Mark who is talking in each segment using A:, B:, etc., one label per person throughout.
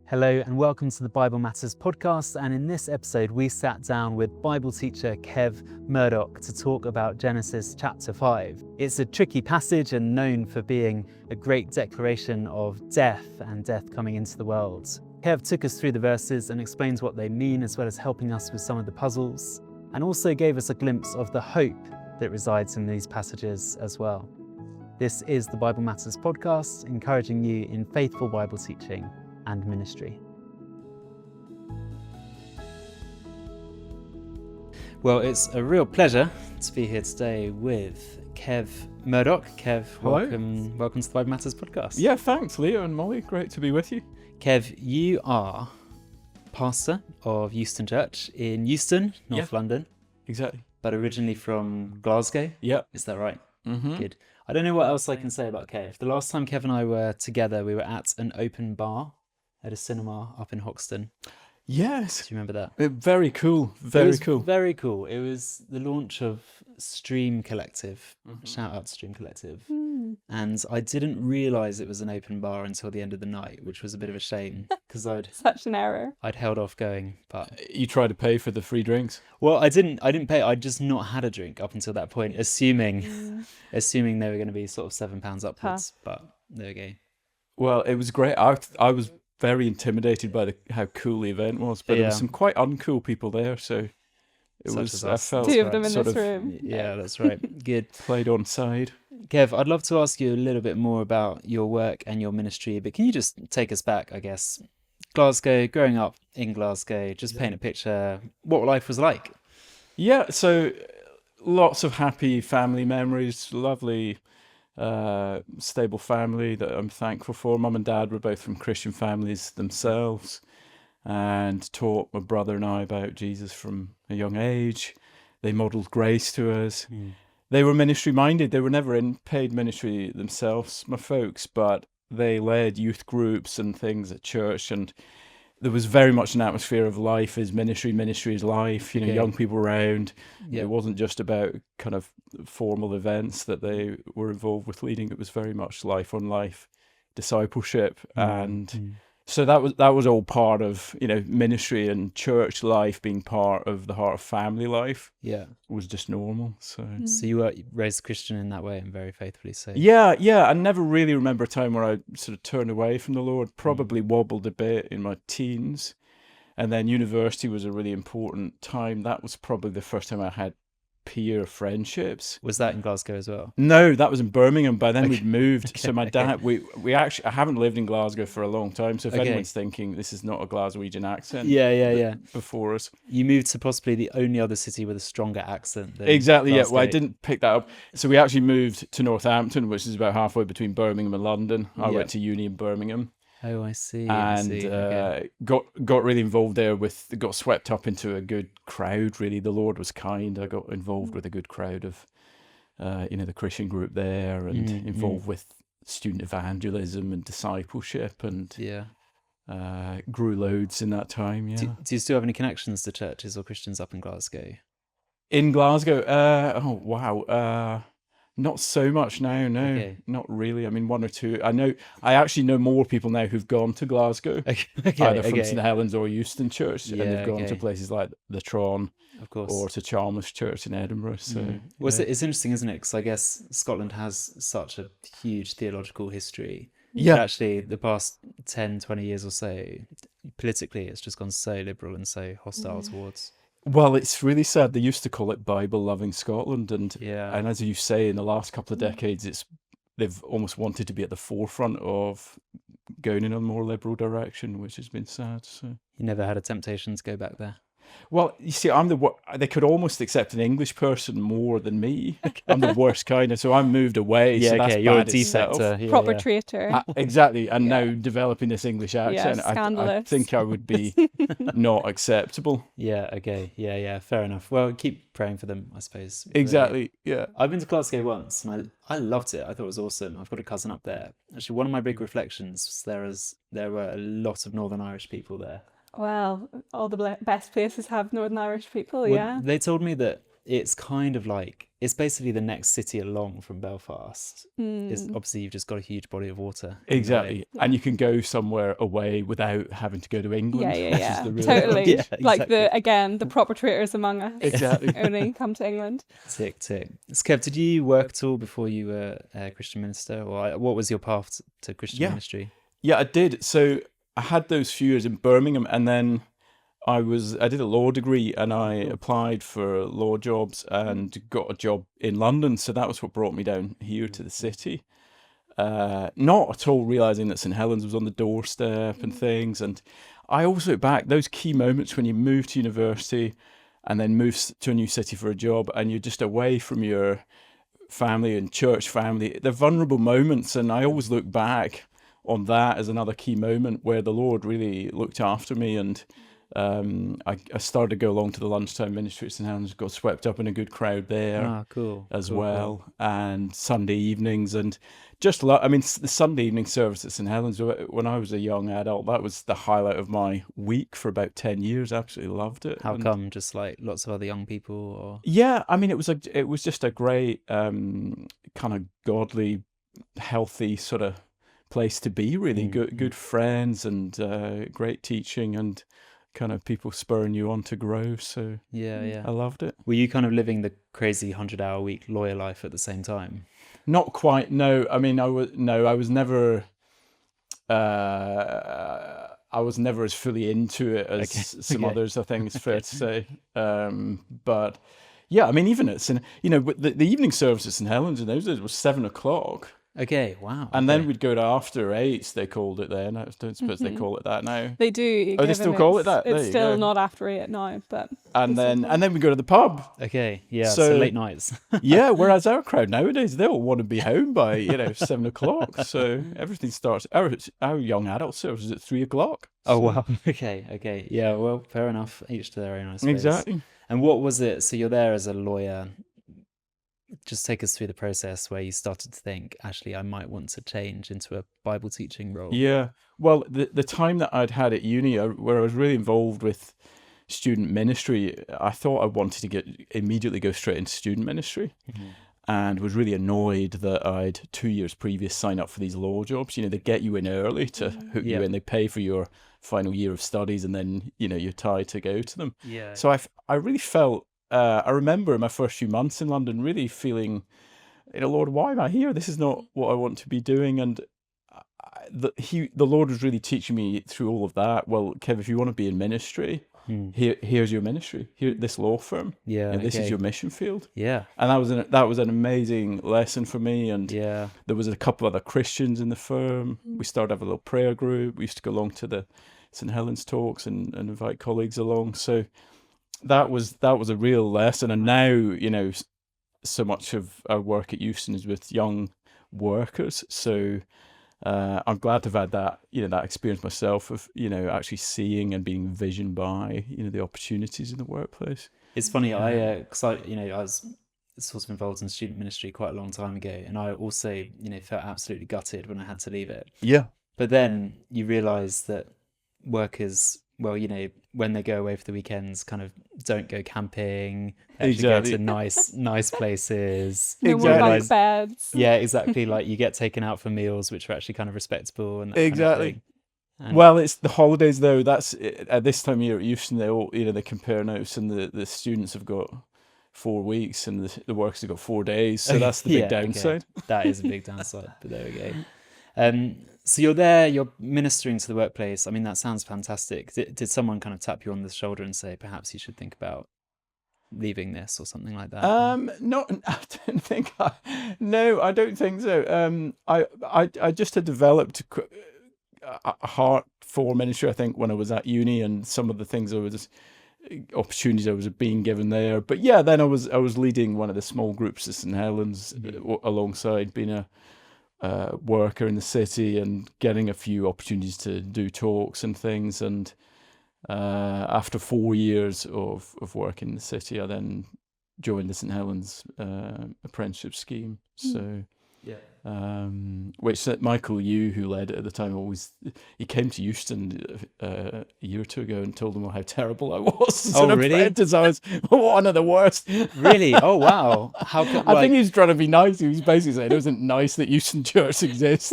A: Hello and welcome to the Bible Matters podcast, and in this episode we sat down with Bible teacher Kev Murdoch to talk about Genesis chapter 5. It's a tricky passage and known for being a great declaration of death and death coming into the world. Kev took us through the verses and explains what they mean, as well as helping us with some of the puzzles, and also gave us a glimpse of the hope that resides in these passages as well. This is the Bible Matters podcast, encouraging you in faithful Bible teaching and ministry. Well, it's a real pleasure to be here today with Kev Murdoch. Kev, welcome to the Bible Matters podcast.
B: Yeah, thanks, Leo and Molly. Great to be with you.
A: Kev, you are pastor of Euston Church in Euston, North London.
B: Exactly.
A: But originally from Glasgow.
B: Yeah.
A: Is that right?
B: Mm-hmm.
A: Good. I don't know what else I can say about Kev. The last time Kev and I were together, we were at an open bar at a cinema up in Hoxton.
B: Yes.
A: Do you remember that?
B: Very cool. Very cool.
A: Very cool. It was the launch of Stream Collective.
B: Mm-hmm.
A: Shout out to Stream Collective. And I didn't realise it was an open bar until the end of the night, which was a bit of a shame because
C: Such an error.
A: I'd held off going. But
B: You tried to pay for the free drinks?
A: well, I didn't pay. I'd just not had a drink up until that point, assuming they were going to be sort of £7 upwards. But there we go.
B: Well, it was great. I was very intimidated by how cool the event was, but there were some quite uncool people there, so it
A: Such
B: was.
A: as
B: I
A: us.
B: felt
C: Two of them in
B: sort
C: this
B: of
C: room.
A: Yeah, that's right. Good.
B: played on side.
A: Kev, I'd love to ask you a little bit more about your work and your ministry, but can you just take us back, I guess, Glasgow, growing up in Glasgow, just paint a picture what life was like.
B: Yeah, so lots of happy family memories, lovely, stable family that I'm thankful for. Mum and Dad were both from Christian families themselves and taught my brother and I about Jesus from a young age. They modelled grace to us. They were ministry minded. They were never in paid ministry themselves, my folks, but they led youth groups and things at church, and there was very much an atmosphere of life is ministry, ministry is life, young people around.
A: Yeah.
B: It wasn't just about kind of formal events that they were involved with leading. It was very much life on life, discipleship. And so that was all part of, ministry and church life being part of the heart of family life.
A: Yeah.
B: Was just normal. So
A: you were raised Christian in that way and very faithfully so.
B: Yeah. I never really remember a time where I sort of turned away from the Lord. Probably wobbled a bit in my teens. And then university was a really important time. That was probably the first time I had peer friendships.
A: Was that in Glasgow as well?
B: No, that was in Birmingham. By then we'd moved. So my dad, we actually, I haven't lived in Glasgow for a long time. So if anyone's thinking this is not a Glaswegian accent, before us,
A: you moved to possibly the only other city with a stronger accent than
B: exactly.
A: Glasgow.
B: Yeah, well, I didn't pick that up. So we actually moved to Northampton, which is about halfway between Birmingham and London. I went to uni in Birmingham.
A: Oh, I see.
B: And got really involved there got swept up into a good crowd. Really, the Lord was kind. I got involved with a good crowd of, the Christian group there, and involved with student evangelism and discipleship, and grew loads in that time. Yeah.
A: Do you still have any connections to churches or Christians up in Glasgow?
B: In Glasgow, not so much now, no, not really. I mean, one or two. I actually know more people now who've gone to Glasgow, either from St Helens or Euston Church, and they've gone to places like the Tron,
A: of course,
B: or to Chalmers Church in Edinburgh. So,
A: it's interesting, isn't it? Because I guess Scotland has such a huge theological history.
B: Yeah,
A: but actually, the past 10, 20 years or so, politically, it's just gone so liberal and so hostile towards.
B: Well, it's really sad. They used to call it Bible-loving Scotland, and as you say, in the last couple of decades, they've almost wanted to be at the forefront of going in a more liberal direction, which has been sad. So
A: you never had a temptation to go back there?
B: Well, you see, they could almost accept an English person more than me. I'm the worst kind of, so I moved away.
A: Yeah,
B: so that's
A: you're a
B: bad
A: defector.
C: Proper traitor.
B: Exactly, and now developing this English accent, I think I would be not acceptable.
A: Yeah, okay, yeah, fair enough. Well, keep praying for them, I suppose.
B: Exactly, yeah.
A: I've been to Glasgow once, and I loved it. I thought it was awesome. I've got a cousin up there. Actually, one of my big reflections was there were a lot of Northern Irish people there.
C: Well, all the best places have Northern Irish people, yeah.
A: They told me that it's kind of like, it's basically the next city along from Belfast. It's obviously you've just got a huge body of water.
B: Exactly. And you can go somewhere away without having to go to England.
C: Yeah,
B: which
C: yeah,
B: is the real
C: totally.
A: Yeah,
C: Like
A: exactly.
C: the proper traitors among us.
B: Exactly.
C: Only come to England.
A: Tick. So Kev, did you work at all before you were a Christian minister, or what was your path to Christian
B: Yeah.
A: ministry?
B: Yeah, I did. So I had those few years in Birmingham, and then I did a law degree, and I applied for law jobs and got a job in London. So that was what brought me down here to the city. Not at all realizing that St Helens was on the doorstep and things. And I always look back, those key moments when you move to university and then move to a new city for a job, and you're just away from your family and church family. They're vulnerable moments, and I always look back on that as another key moment where the Lord really looked after me. And I started to go along to the lunchtime ministry at St Helens, got swept up in a good crowd there
A: Cool.
B: as well. And Sunday evenings, and just the Sunday evening service at St Helens when I was a young adult, that was the highlight of my week for about 10 years. Absolutely loved it.
A: How come? Just like lots of other young people, or?
B: Yeah, I mean, it was just a great kind of godly, healthy sort of place to be. Really good friends and great teaching and kind of people spurring you on to grow. So
A: Yeah.
B: I loved it.
A: Were you kind of living the crazy 100-hour-week lawyer life at the same time?
B: Not quite. No, I mean, I was never. I was never as fully into it as some others, I think it's fair to say. But yeah, I mean, even at the evening service at St Helens in those days was 7:00.
A: Okay, wow.
B: And then we'd go to after 8, they called it then. I don't suppose they call it that now.
C: They do.
B: Oh, they still call it that? There
C: It's
B: you
C: still
B: go.
C: not after 8 now, but.
B: And then we go to the pub.
A: Okay, yeah, so late nights.
B: Yeah, whereas our crowd nowadays, they all want to be home by 7:00. So everything starts. Our young adult service is at 3:00.
A: Oh wow. Okay. Yeah, well, fair enough. Each to their own, I suppose.
B: Exactly.
A: And what was it? So you're there as a lawyer. Just take us through the process where you started to think, actually, I might want to change into a Bible teaching role.
B: Yeah. Well, the time that I'd had at uni, where I was really involved with student ministry, I thought I wanted to immediately go straight into student ministry, and was really annoyed that I'd 2 years previous sign up for these law jobs. They get you in early to hook you in. They pay for your final year of studies, and then you're tied to go to them.
A: Yeah.
B: So I really felt. I remember in my first few months in London really feeling, Lord, why am I here? This is not what I want to be doing. And the Lord was really teaching me through all of that. Well, Kev, if you want to be in ministry, here's your ministry. Here, this law firm.
A: Yeah.
B: This is your mission field.
A: Yeah.
B: And that was an amazing lesson for me. And
A: yeah,
B: there was a couple other Christians in the firm. We started to have a little prayer group. We used to go along to the St Helens talks and invite colleagues along. So that was a real lesson. And now, so much of our work at Euston is with young workers. So I'm glad to have had that, that experience myself of, actually seeing and being envisioned by, the opportunities in the workplace.
A: It's funny, because I was sort of involved in student ministry quite a long time ago, and I also, felt absolutely gutted when I had to leave it.
B: Yeah.
A: But then you realise that workers, well, when they go away for the weekends, kind of don't go camping, actually go to nice places.
C: No more bunk beds.
A: Yeah, exactly. Like you get taken out for meals, which are actually kind of respectable. And that
B: exactly.
A: Kind of thing.
B: Well, it's the holidays though. That's at this time of year at Euston, they all, they compare notes, and the students have got 4 weeks, and the workers have got 4 days. So that's the big downside.
A: Okay. That is a big downside. But there we go. So you're there, you're ministering to the workplace. I mean, that sounds fantastic. Did someone kind of tap you on the shoulder and say, perhaps you should think about leaving this or something like that?
B: No, I don't think. I don't think so. I just had developed a heart for ministry, I think, when I was at uni, and some of the things opportunities I was being given there. But yeah, then I was leading one of the small groups at St Helens alongside being a worker in the city and getting a few opportunities to do talks and things. And after 4 years of work in the city, I then joined the St Helens apprenticeship scheme. So which Michael Yu, who led it at the time, he came to Euston a year or two ago and told them how terrible I was as an apprentice. I was one of the worst.
A: Really? Oh, wow. How come?
B: I think he's trying to be nice. He was basically saying it wasn't nice that Euston Church exists,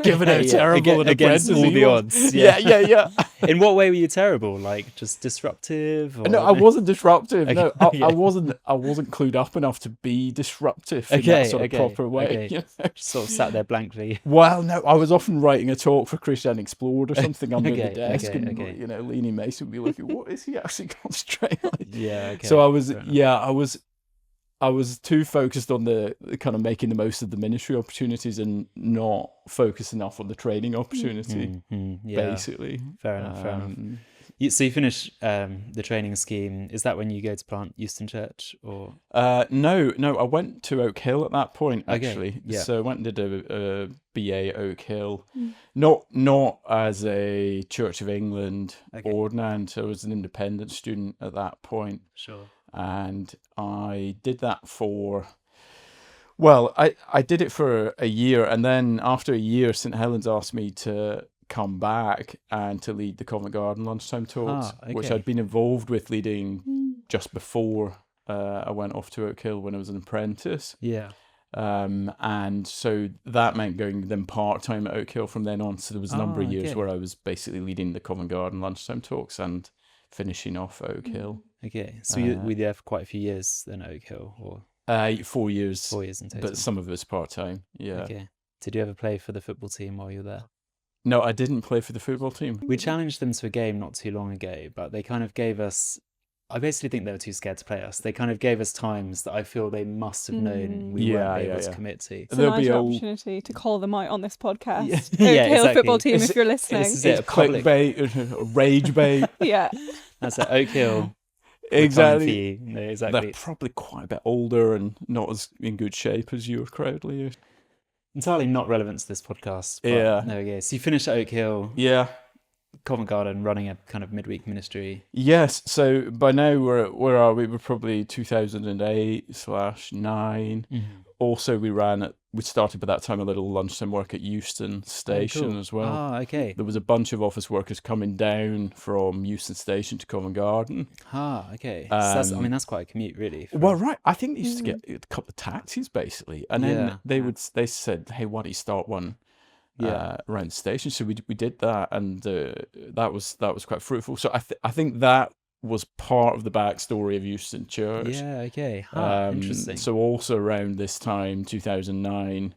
B: given how terrible an
A: against
B: apprentice
A: all the
B: was.
A: odds.
B: Yeah.
A: In what way were you terrible? Like just disruptive? Or...
B: No, I wasn't disruptive.
A: Okay.
B: No, I wasn't clued up enough to be disruptive in that sort of proper way.
A: Okay.
B: You know?
A: Sort of sat there blankly.
B: Well, no, I was often writing a talk for Christian Explored or something under the desk, and Leanie Mason would be looking, what is he actually concentrating on?
A: Yeah. Okay.
B: So I was too focused on the kind of making the most of the ministry opportunities and not focused enough on the training opportunity. Basically.
A: Fair enough. So you finish the training scheme. Is that when you go to plant Euston Church, or?
B: No. I went to Oak Hill at that point, actually.
A: Okay. Yeah.
B: So I went and did a BA at Oak Hill, not as a Church of England ordinand. I was an independent student at that point.
A: Sure.
B: And I did that I did it for a year, and then after a year, St Helens asked me to come back and to lead the Covent Garden lunchtime talks, which I'd been involved with leading just before I went off to Oak Hill when I was an apprentice.
A: Yeah.
B: And so that meant going then part-time at Oak Hill from then on. So there was a number of years where I was basically leading the Covent Garden lunchtime talks and finishing off at Oak Hill.
A: Okay. So you were there for quite a few years then at Oak Hill, or?
B: 4 years.
A: 4 years in total.
B: But some of it was part-time, yeah.
A: Okay. Did you ever play for the football team while you were there?
B: No, I didn't play for the football team.
A: We challenged them to a game not too long ago, but they kind of gave us... I basically think they were too scared to play us. They kind of gave us times that I feel they must have known we weren't able to commit to.
C: It's a nice opportunity to call them out on this podcast.
A: Yeah,
C: Oak Hill football team, if you're listening.
B: It's clickbait, rage bait.
C: Yeah.
A: That's it, Oak Hill.
B: Exactly.
A: No, exactly.
B: They're probably quite a bit older and not as in good shape as your Crowdley.
A: Entirely not relevant to this podcast. But
B: yeah.
A: There we go. So you finished at Oak Hill.
B: Yeah.
A: Covent Garden, running a kind of midweek ministry.
B: Yes. So by now where are we? We're probably 2008/9. Also, we started by that time a little lunchtime work at Euston Station as well.
A: Ah, okay.
B: There was a bunch of office workers coming down from Euston Station to Covent Garden.
A: Ah, okay. So that's quite a commute, really.
B: Well, right. I think they used to get a couple of taxis, basically. And then they said, hey, why don't you start one around the station? So we did that, and that was quite fruitful. So I think that was part of the backstory of Euston Church.
A: Yeah, okay. Interesting.
B: So also around this time, 2009,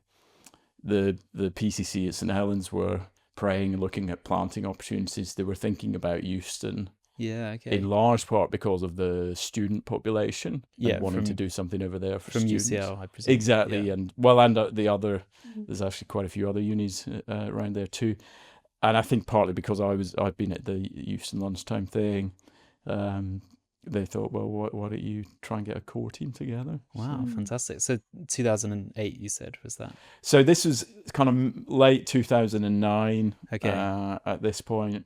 B: the PCC at St Helens were praying and looking at planting opportunities. They were thinking about Euston.
A: Yeah, okay.
B: In large part because of the student population and wanting to do something over there for students.
A: From UCL, I presume.
B: Exactly, and the other, there's actually quite a few other unis around there too. And I think partly because I'd been at the Euston lunchtime thing, they thought, well, why don't you try and get a core team together?
A: Wow, fantastic. So 2008, you said, was that?
B: So this was kind of late 2009 at this point.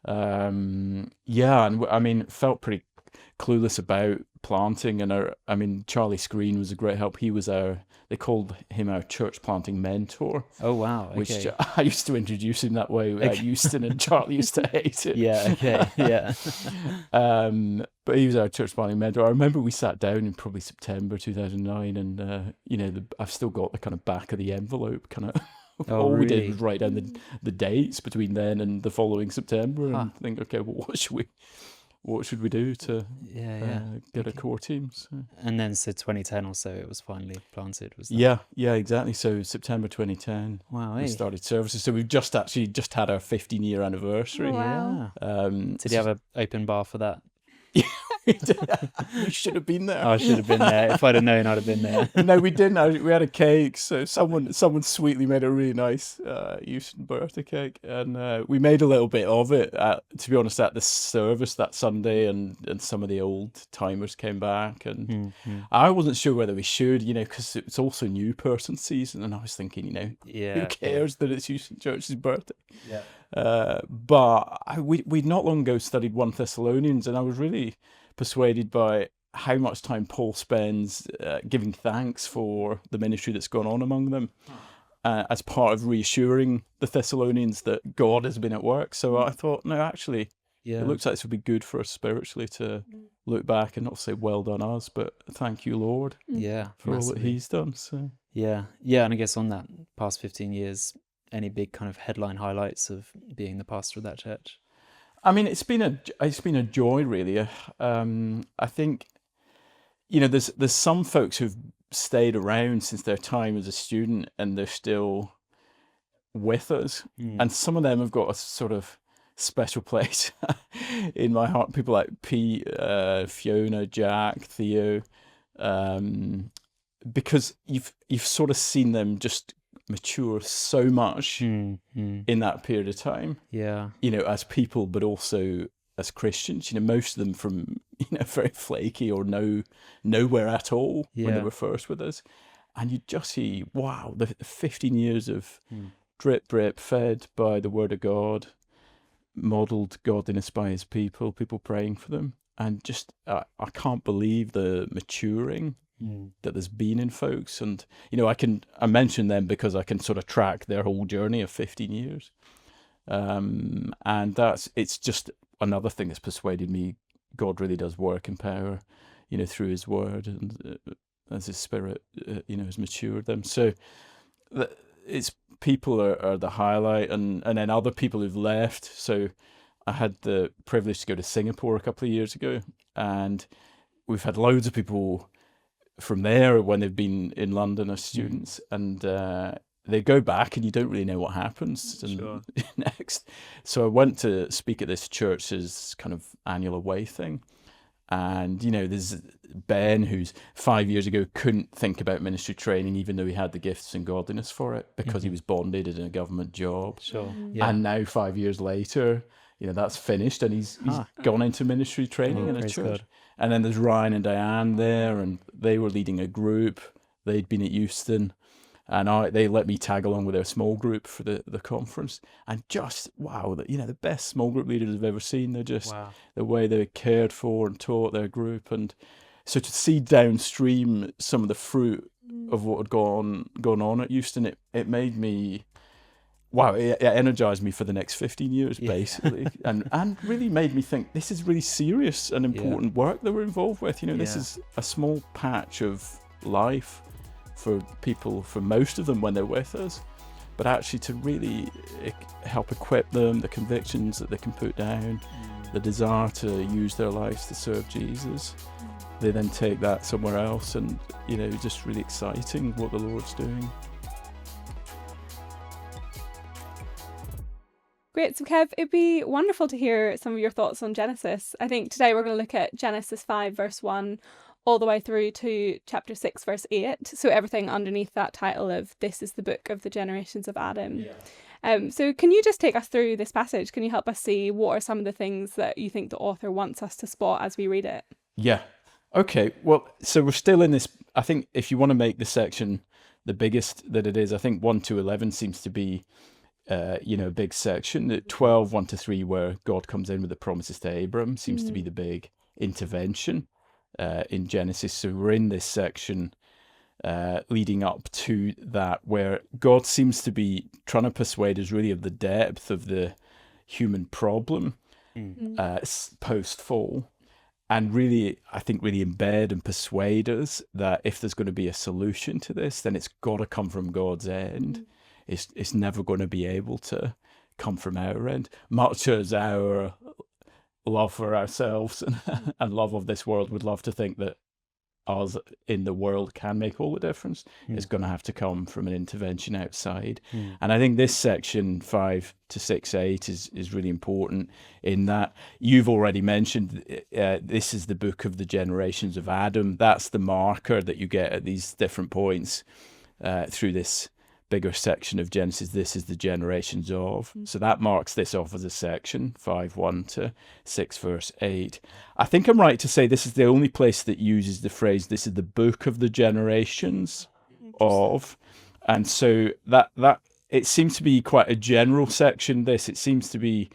B: And I mean, felt pretty clueless about planting, and Charlie Screen was a great help. He was they called him our church planting mentor.
A: Oh wow, okay.
B: Which I used to introduce him that way at Euston, and Charlie used to hate it.
A: Yeah, okay, yeah.
B: But he was our church planting mentor. I remember we sat down in probably September 2009, and I've still got the kind of back of the envelope kind of. All we did was write down the dates between then and the following September, and think, okay, well, what should we do to get a core team? So.
A: And then, so 2010 or so, it was finally planted. Was that?
B: Yeah, exactly. So September 2010, we started services. So we've just had our 15-year anniversary.
C: Wow.
A: Yeah. Did you have an open bar for that?
B: You should have been there.
A: I should have been there. If I'd have known, I'd have been there.
B: No, we didn't. We had a cake. So someone sweetly made a really nice Euston birthday cake, and we made a little bit of it. To be honest, at the service that Sunday, and some of the old timers came back, and I wasn't sure whether we should, because it's also new person season, and I was thinking, who cares that it's Euston Church's birthday?
A: Yeah.
B: But we'd not long ago studied 1 Thessalonians, and I was really persuaded by how much time Paul spends giving thanks for the ministry that's gone on among them. as part of reassuring the Thessalonians that God has been at work. So I thought, no, actually, it looks like this would be good for us spiritually to look back and not say, well done us, but thank you, Lord, for all that he's done. So
A: and I guess on that past 15 years, any big kind of headline highlights of being the pastor of that church?
B: I mean, it's been a joy, really. I think, there's some folks who've stayed around since their time as a student and they're still with us, and some of them have got a sort of special place in my heart. People like Pete, Fiona, Jack, Theo, because you've sort of seen them just mature so much in that period of time. As people, but also as Christians. Most of them from very flaky or nowhere at all when they were first with us, and you just see, wow, the 15 years of drip, fed by the Word of God, modelled godliness by His people praying for them, and just I can't believe the maturing that there's been in folks. And I mention them because I can sort of track their whole journey of 15 years, and it's just another thing that's persuaded me God really does work in power, through His Word, and as His Spirit has matured them. So it's people are the highlight, and then other people who've left. So I had the privilege to go to Singapore a couple of years ago, and we've had loads of people from there when they've been in London as students, and they go back and you don't really know what happens next. So I went to speak at this church's kind of annual away thing, and there's Ben, who's 5 years ago couldn't think about ministry training even though he had the gifts and godliness for it, because he was bonded in a government job. And now 5 years later, that's finished, and he's gone into ministry training in a church. God. And then there's Ryan and Diane there, and they were leading a group. They'd been at Euston, and they let me tag along with their small group for the conference. And just, wow, the best small group leaders I've ever seen. They're just, the way they cared for and taught their group. And so to see downstream some of the fruit of what had gone on at Euston, it made me, it energized me for the next 15 years, basically, and really made me think this is really serious and important work that we're involved with. This is a small patch of life for people, for most of them when they're with us, but actually to really help equip them, the convictions that they can put down, the desire to use their lives to serve Jesus. They then take that somewhere else, and just really exciting what the Lord's doing.
C: Great. So Kev, it'd be wonderful to hear some of your thoughts on Genesis. I think today we're going to look at Genesis 5 verse 1 all the way through to chapter 6 verse 8. So everything underneath that title of This is the Book of the Generations of Adam. So can you just take us through this passage? Can you help us see what are some of the things that you think the author wants us to spot as we read it?
B: Yeah. Okay. Well, so we're still in this. I think if you want to make the section the biggest that it is, I think 1 to 11 seems to be a big section. At 12, 1 to 3, where God comes in with the promises to Abram, seems to be the big intervention in Genesis. So we're in this section leading up to that, where God seems to be trying to persuade us really of the depth of the human problem post-fall, and really, I think, really embed and persuade us that if there's going to be a solution to this, then it's got to come from God's end. It's never going to be able to come from our end. Much as our love for ourselves and love of this world would love to think that us in the world can make all the difference, it's going to have to come from an intervention outside. And I think this section 5 to 6, 8 is really important in that you've already mentioned this is the book of the generations of Adam. That's the marker that you get at these different points through this bigger section of Genesis. This is the generations of. So that marks this off as a section, 5, 1 to 6, verse 8. I think I'm right to say this is the only place that uses the phrase, this is the book of the generations of. And so that it seems to be quite a general section, this. It seems to be,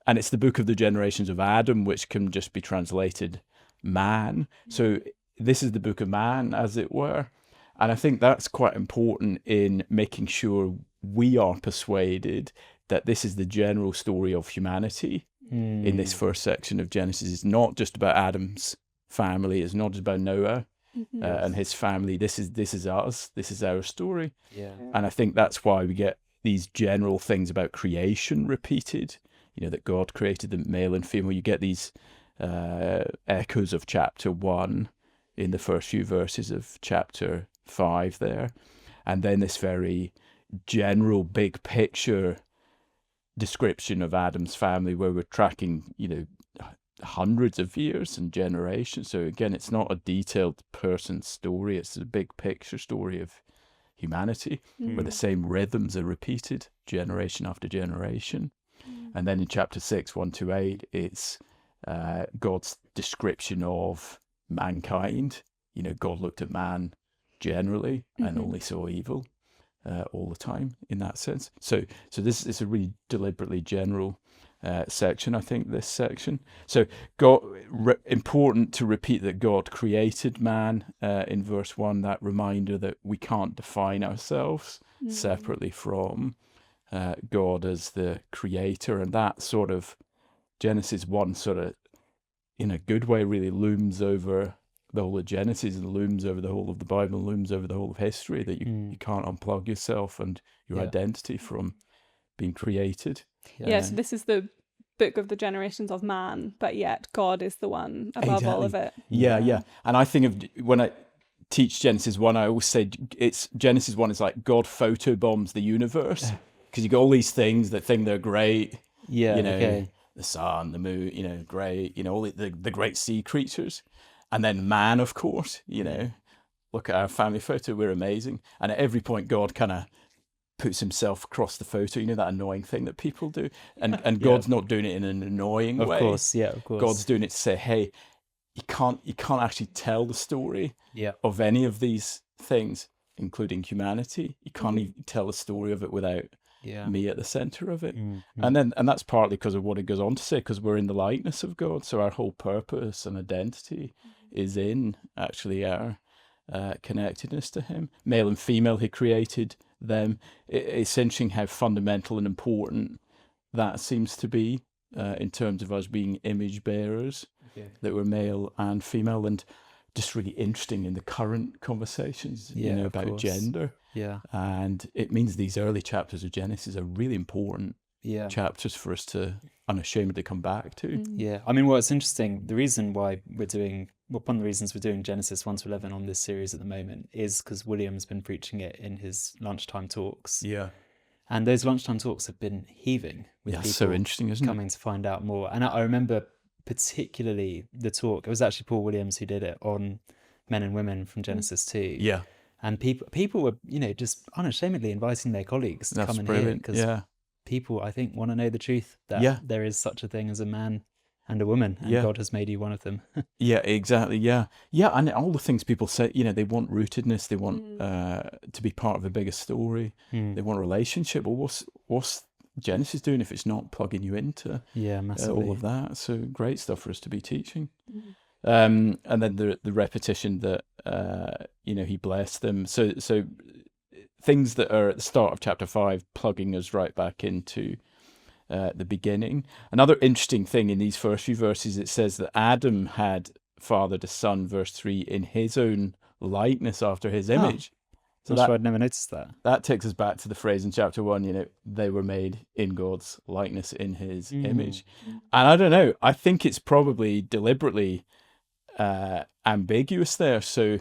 B: and it's the book of the generations of Adam, which can just be translated man. So this is the book of man, as it were. And I think that's quite important in making sure we are persuaded that this is the general story of humanity in this first section of Genesis. It's not just about Adam's family. It's not just about Noah and his family. This is us. This is our story.
A: Yeah.
B: And I think that's why we get these general things about creation repeated, that God created them male and female. You get these echoes of chapter 1 in the first few verses of chapter 5 there. And then this very general big picture description of Adam's family where we're tracking, hundreds of years and generations. So again, it's not a detailed person's story. It's a big picture story of humanity where the same rhythms are repeated generation after generation. And then in chapter 6, 1-8, it's God's description of mankind. God looked at man generally and only saw evil all the time in that sense. So this is a really deliberately general section, I think, this section. So important to repeat that God created man in verse 1, that reminder that we can't define ourselves separately from God as the creator. And that sort of Genesis 1 sort of, in a good way, really looms over the whole of Genesis and looms over the whole of the Bible, looms over the whole of history, that you can't unplug yourself and your identity from being created.
C: Yeah, so this is the book of the generations of man, but yet God is the one above all of it.
B: Yeah. And I think of when I teach Genesis 1, I always say Genesis 1 is like God photobombs the universe, because you got all these things that think they're great. The sun, the moon, great, all the great sea creatures. And then man, of course, look at our family photo, we're amazing. And at every point, God kind of puts himself across the photo, that annoying thing that people do. And God's not doing it in an annoying way.
A: Of course.
B: God's doing it to say, hey, you can't actually tell the story of any of these things, including humanity. You can't even tell the story of it without me at the center of it. And that's partly because of what it goes on to say, because we're in the likeness of God. So our whole purpose and identity is in actually our connectedness to him. Male and female, he created them. It's interesting how fundamental and important that seems to be in terms of us being image bearers, that we're male and female, and just really interesting in the current conversations about gender. And it means these early chapters of Genesis are really important chapters for us to unashamedly come back to.
A: I mean, well, it's interesting. The reason why one of the reasons we're doing Genesis 1-11 on this series at the moment is because William's been preaching it in his lunchtime talks. And those lunchtime talks have been heaving with people
B: so interesting, isn't
A: coming to find out more. And I remember particularly the talk, it was actually Paul Williams who did it, on men and women from Genesis 2. And people were, just unashamedly inviting their colleagues to come and hear it, because people, I think, want to know the truth that there is such a thing as a man and a woman, and God has made you one of them.
B: Exactly. And all the things people say, they want rootedness, they want to be part of a bigger story, they want a relationship. Well, what's Genesis doing if it's not plugging you into all of that? So great stuff for us to be teaching. And then the repetition that he blessed them. So things that are at the start of chapter 5 plugging us right back into the beginning. Another interesting thing in these first few verses, it says that Adam had fathered a son, verse 3, in his own likeness after his image.
A: So I'd never noticed that.
B: That takes us back to the phrase in chapter 1, they were made in God's likeness, in his image. And I don't know, I think it's probably deliberately ambiguous there. So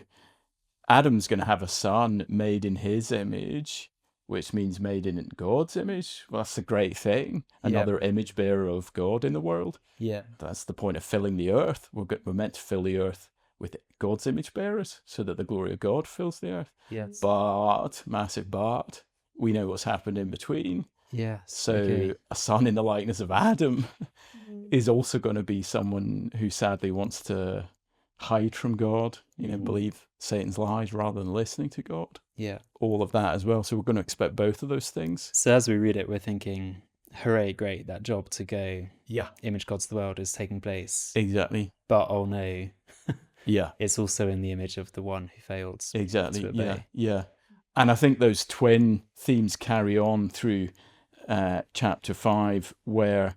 B: Adam's going to have a son made in his image, which means made in God's image. Well, that's a great thing. Another image bearer of God in the world. That's the point of filling the earth. We're meant to fill the earth with God's image bearers so that the glory of God fills the earth. But, massive but, we know what's happened in between. So a son in the likeness of Adam is also going to be someone who sadly wants to hide from God, believe Satan's lies rather than listening to God. All of that as well. So we're going to expect both of those things.
A: So as we read it, we're thinking, hooray, great, that job to go image God to the world is taking place.
B: Exactly.
A: But oh no,
B: Yeah,
A: it's also in the image of the one who failed
B: exactly.
A: to obey.
B: Yeah. And I think those twin themes carry on through chapter 5, where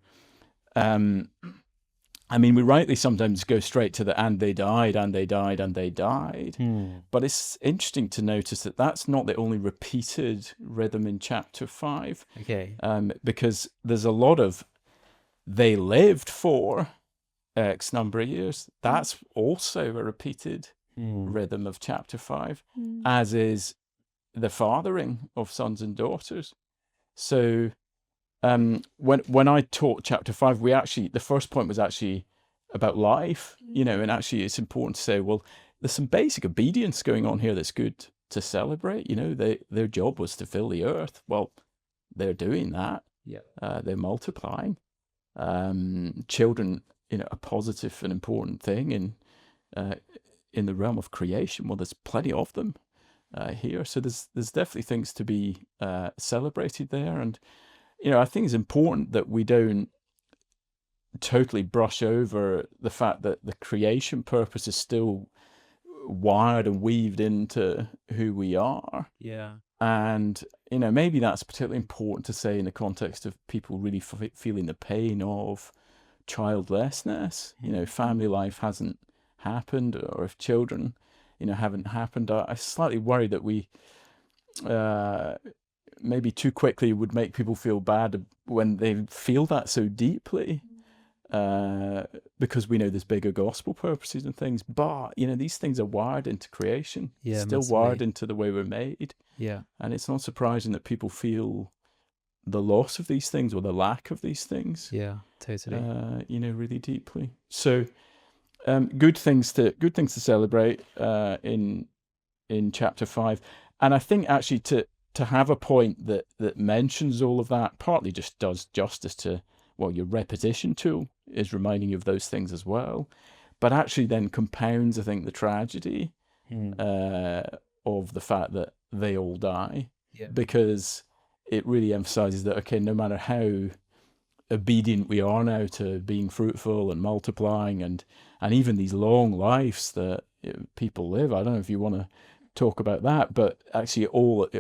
B: we rightly sometimes go straight to the "and they died, and they died, and they died." But it's interesting to notice that that's not the only repeated rhythm in chapter 5.
A: Okay.
B: Because there's a lot of "they lived for X number of years." That's also a repeated rhythm of chapter 5, as is the fathering of sons and daughters. So when I taught chapter 5, the first point was actually about life, and actually it's important to say, well, there's some basic obedience going on here that's good to celebrate. Their job was to fill the earth. Well, they're doing that.
A: Yeah.
B: They're multiplying. Children, a positive and important thing in the realm of creation. Well, there's plenty of them here, so there's definitely things to be celebrated there. And I think it's important that we don't totally brush over the fact that the creation purpose is still wired and weaved into who we are.
A: Yeah.
B: And maybe that's particularly important to say in the context of people really feeling the pain of childlessness. Family life hasn't happened, or if children haven't happened. I slightly worry that we maybe too quickly would make people feel bad when they feel that so deeply, because we know there's bigger gospel purposes and things. But these things are wired into creation.
A: Yeah,
B: still
A: massively.
B: wired into the way we're made.
A: Yeah.
B: And it's not surprising that people feel the loss of these things or the lack of these things.
A: Yeah, totally.
B: Really deeply. So good things to celebrate in chapter 5. And I think actually to have a point that mentions all of that partly just does justice to, well, your repetition tool is reminding you of those things as well, but actually then compounds, I think, the tragedy of the fact that they all die.
A: Yeah.
B: Because it really emphasizes that, okay, no matter how obedient we are now to being fruitful and multiplying and even these long lives that people live, I don't know if you want to talk about that, but actually it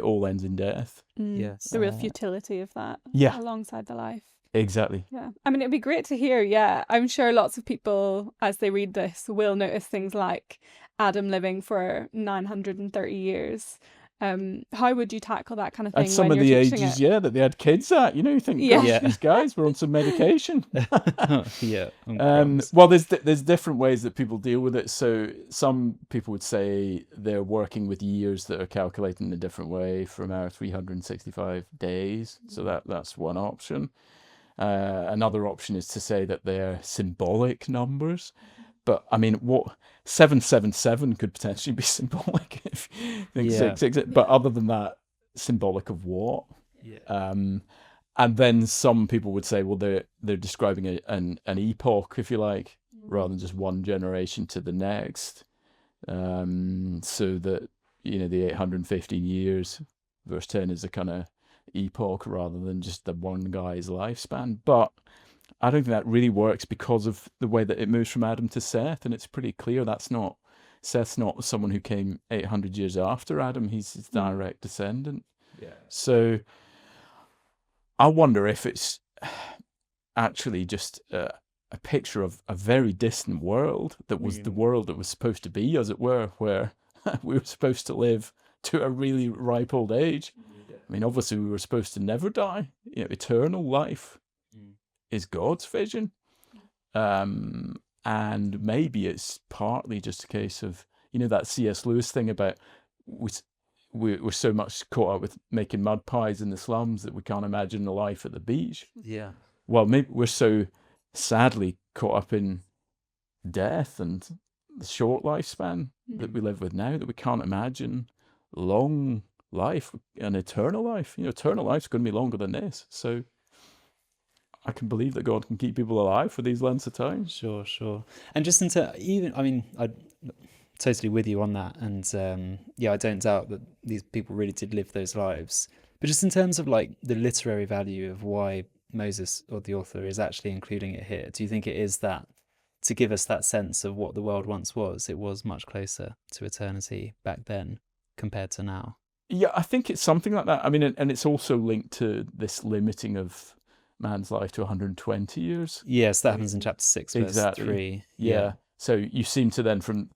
B: all ends in death.
A: Yes.
C: The real futility of that alongside the life.
B: Exactly.
C: Yeah. It'd be great to hear. Yeah. I'm sure lots of people, as they read this, will notice things like Adam living for 930 years. How would you tackle that kind of thing?
B: At some
C: when
B: of the
C: you're teaching
B: ages,
C: it?
B: that they had kids at, you think, gosh, these guys were on some medication.
A: Yeah.
B: Well, there's different ways that people deal with it. So some people would say they're working with years that are calculated in a different way from our 365 days. So that's one option. Another option is to say that they're symbolic numbers. But what 777 could potentially be symbolic if you think 666. But other than that, symbolic of what?
A: Yeah.
B: And then some people would say, well, they're describing an epoch, if you like, rather than just one generation to the next. So that the 815 years, verse 10, is a kind of epoch rather than just the one guy's lifespan. But I don't think that really works because of the way that it moves from Adam to Seth, and it's pretty clear Seth's not someone who came 800 years after Adam. He's his direct descendant.
A: Yeah.
B: So I wonder if it's actually just a picture of a very distant world that was the world that was supposed to be, as it were, where we were supposed to live to a really ripe old age. Obviously we were supposed to never die. Eternal life is God's vision. And maybe it's partly just a case of, that C.S. Lewis thing about we're so much caught up with making mud pies in the slums that we can't imagine the life at the beach.
A: Yeah.
B: Well, maybe we're so sadly caught up in death and the short lifespan that we live with now that we can't imagine long life and eternal life. Eternal life's going to be longer than this. So I can believe that God can keep people alive for these lengths of time.
A: Sure. And just into I'm totally with you on that. And I don't doubt that these people really did live those lives. But just in terms of like the literary value of why Moses or the author is actually including it here, do you think it is that to give us that sense of what the world once was, it was much closer to eternity back then compared to now.
B: Yeah, I think it's something like that. I mean, and it's also linked to this limiting of man's life to 120 years.
A: Yes, that happens in chapter 6, verse 3.
B: Yeah. So you seem to then from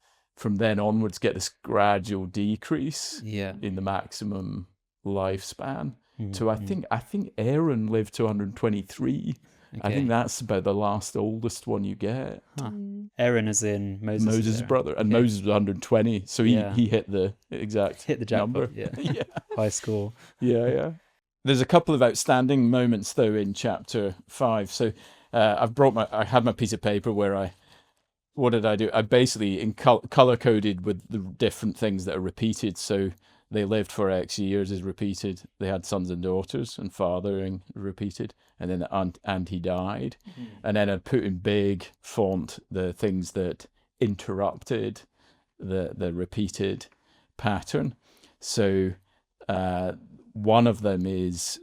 B: then onwards get this gradual decrease in the maximum lifespan. So I think Aaron lived to 123. Okay. I think that's about the last oldest one you get.
A: Huh. Aaron is in
B: Moses' brother, and Moses was 120, so he hit the exact
A: jackpot,
B: number.
A: High score.
B: Yeah. There's a couple of outstanding moments though in chapter 5. So I had my piece of paper where what did I do? I basically color coded with the different things that are repeated. So they lived for X years is repeated. They had sons and daughters, and fathering repeated, and then and he died. And then I put in big font the things that interrupted the repeated pattern. So one of them is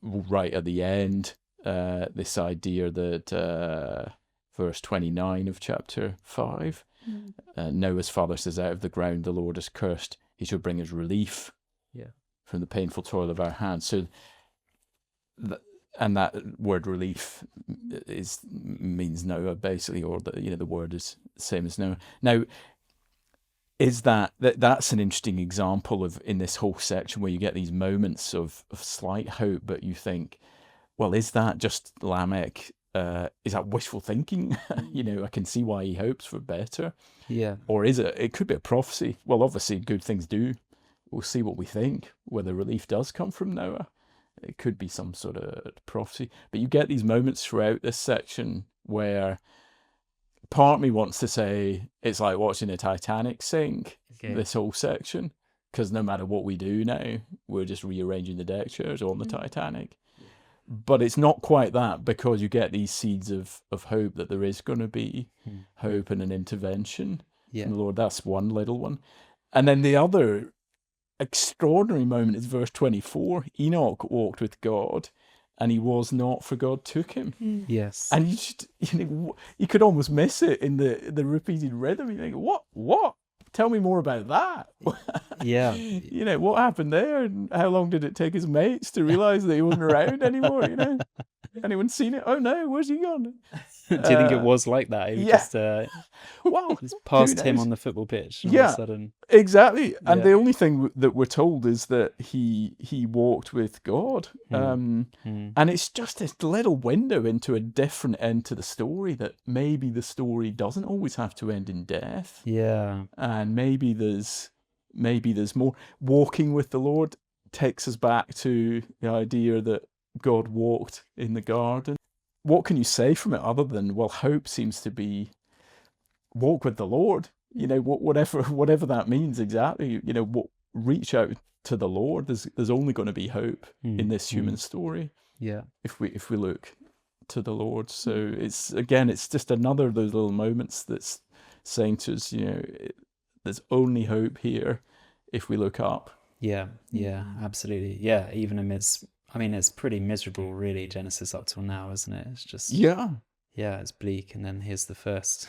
B: right at the end, this idea that verse 29 of chapter 5, Noah's father says, "Out of the ground the Lord has cursed. He shall bring us relief from the painful toil of our hands." So, and that word relief means Noah basically, or the word is the same as Noah. Now, is that's an interesting example of in this whole section where you get these moments of slight hope, but you think, well, is that just Lamech? Is that wishful thinking? I can see why he hopes for better.
A: Yeah.
B: Or is it? It could be a prophecy. Well, obviously, good things do. We'll see what we think, whether relief does come from Noah. It could be some sort of prophecy. But you get these moments throughout this section where part of me wants to say it's like watching the Titanic sink, this whole section, because no matter what we do now, we're just rearranging the deck chairs on the Titanic. But it's not quite that, because you get these seeds of hope that there is going to be hope and an intervention from the Lord. That's one little one. And then the other extraordinary moment is verse 24. Enoch walked with God, and he was not, for God took him.
A: Yes.
B: And you could almost miss it in the repeated rhythm. You think, what? Tell me more about that.
A: Yeah.
B: What happened there, and how long did it take his mates to realise that he wasn't around anymore? Anyone seen it? Oh no, where's he gone?
A: Do you think it was like that? It just passed him on the football pitch. And all of a sudden,
B: exactly. And the only thing that we're told is that he walked with God, and it's just this little window into a different end to the story, that maybe the story doesn't always have to end in death.
A: Yeah.
B: And maybe there's more. Walking with the Lord takes us back to the idea that God walked in the garden. What can you say from it other than, well, hope seems to be walk with the Lord, whatever that means exactly, reach out to the Lord. There's only going to be hope in this human story.
A: Yeah.
B: If we look to the Lord. So it's just another of those little moments that's saying to us, there's only hope here if we look up.
A: Yeah, absolutely. Yeah, even amidst, it's pretty miserable, really, Genesis up till now, isn't it? It's just it's bleak, and then here's the first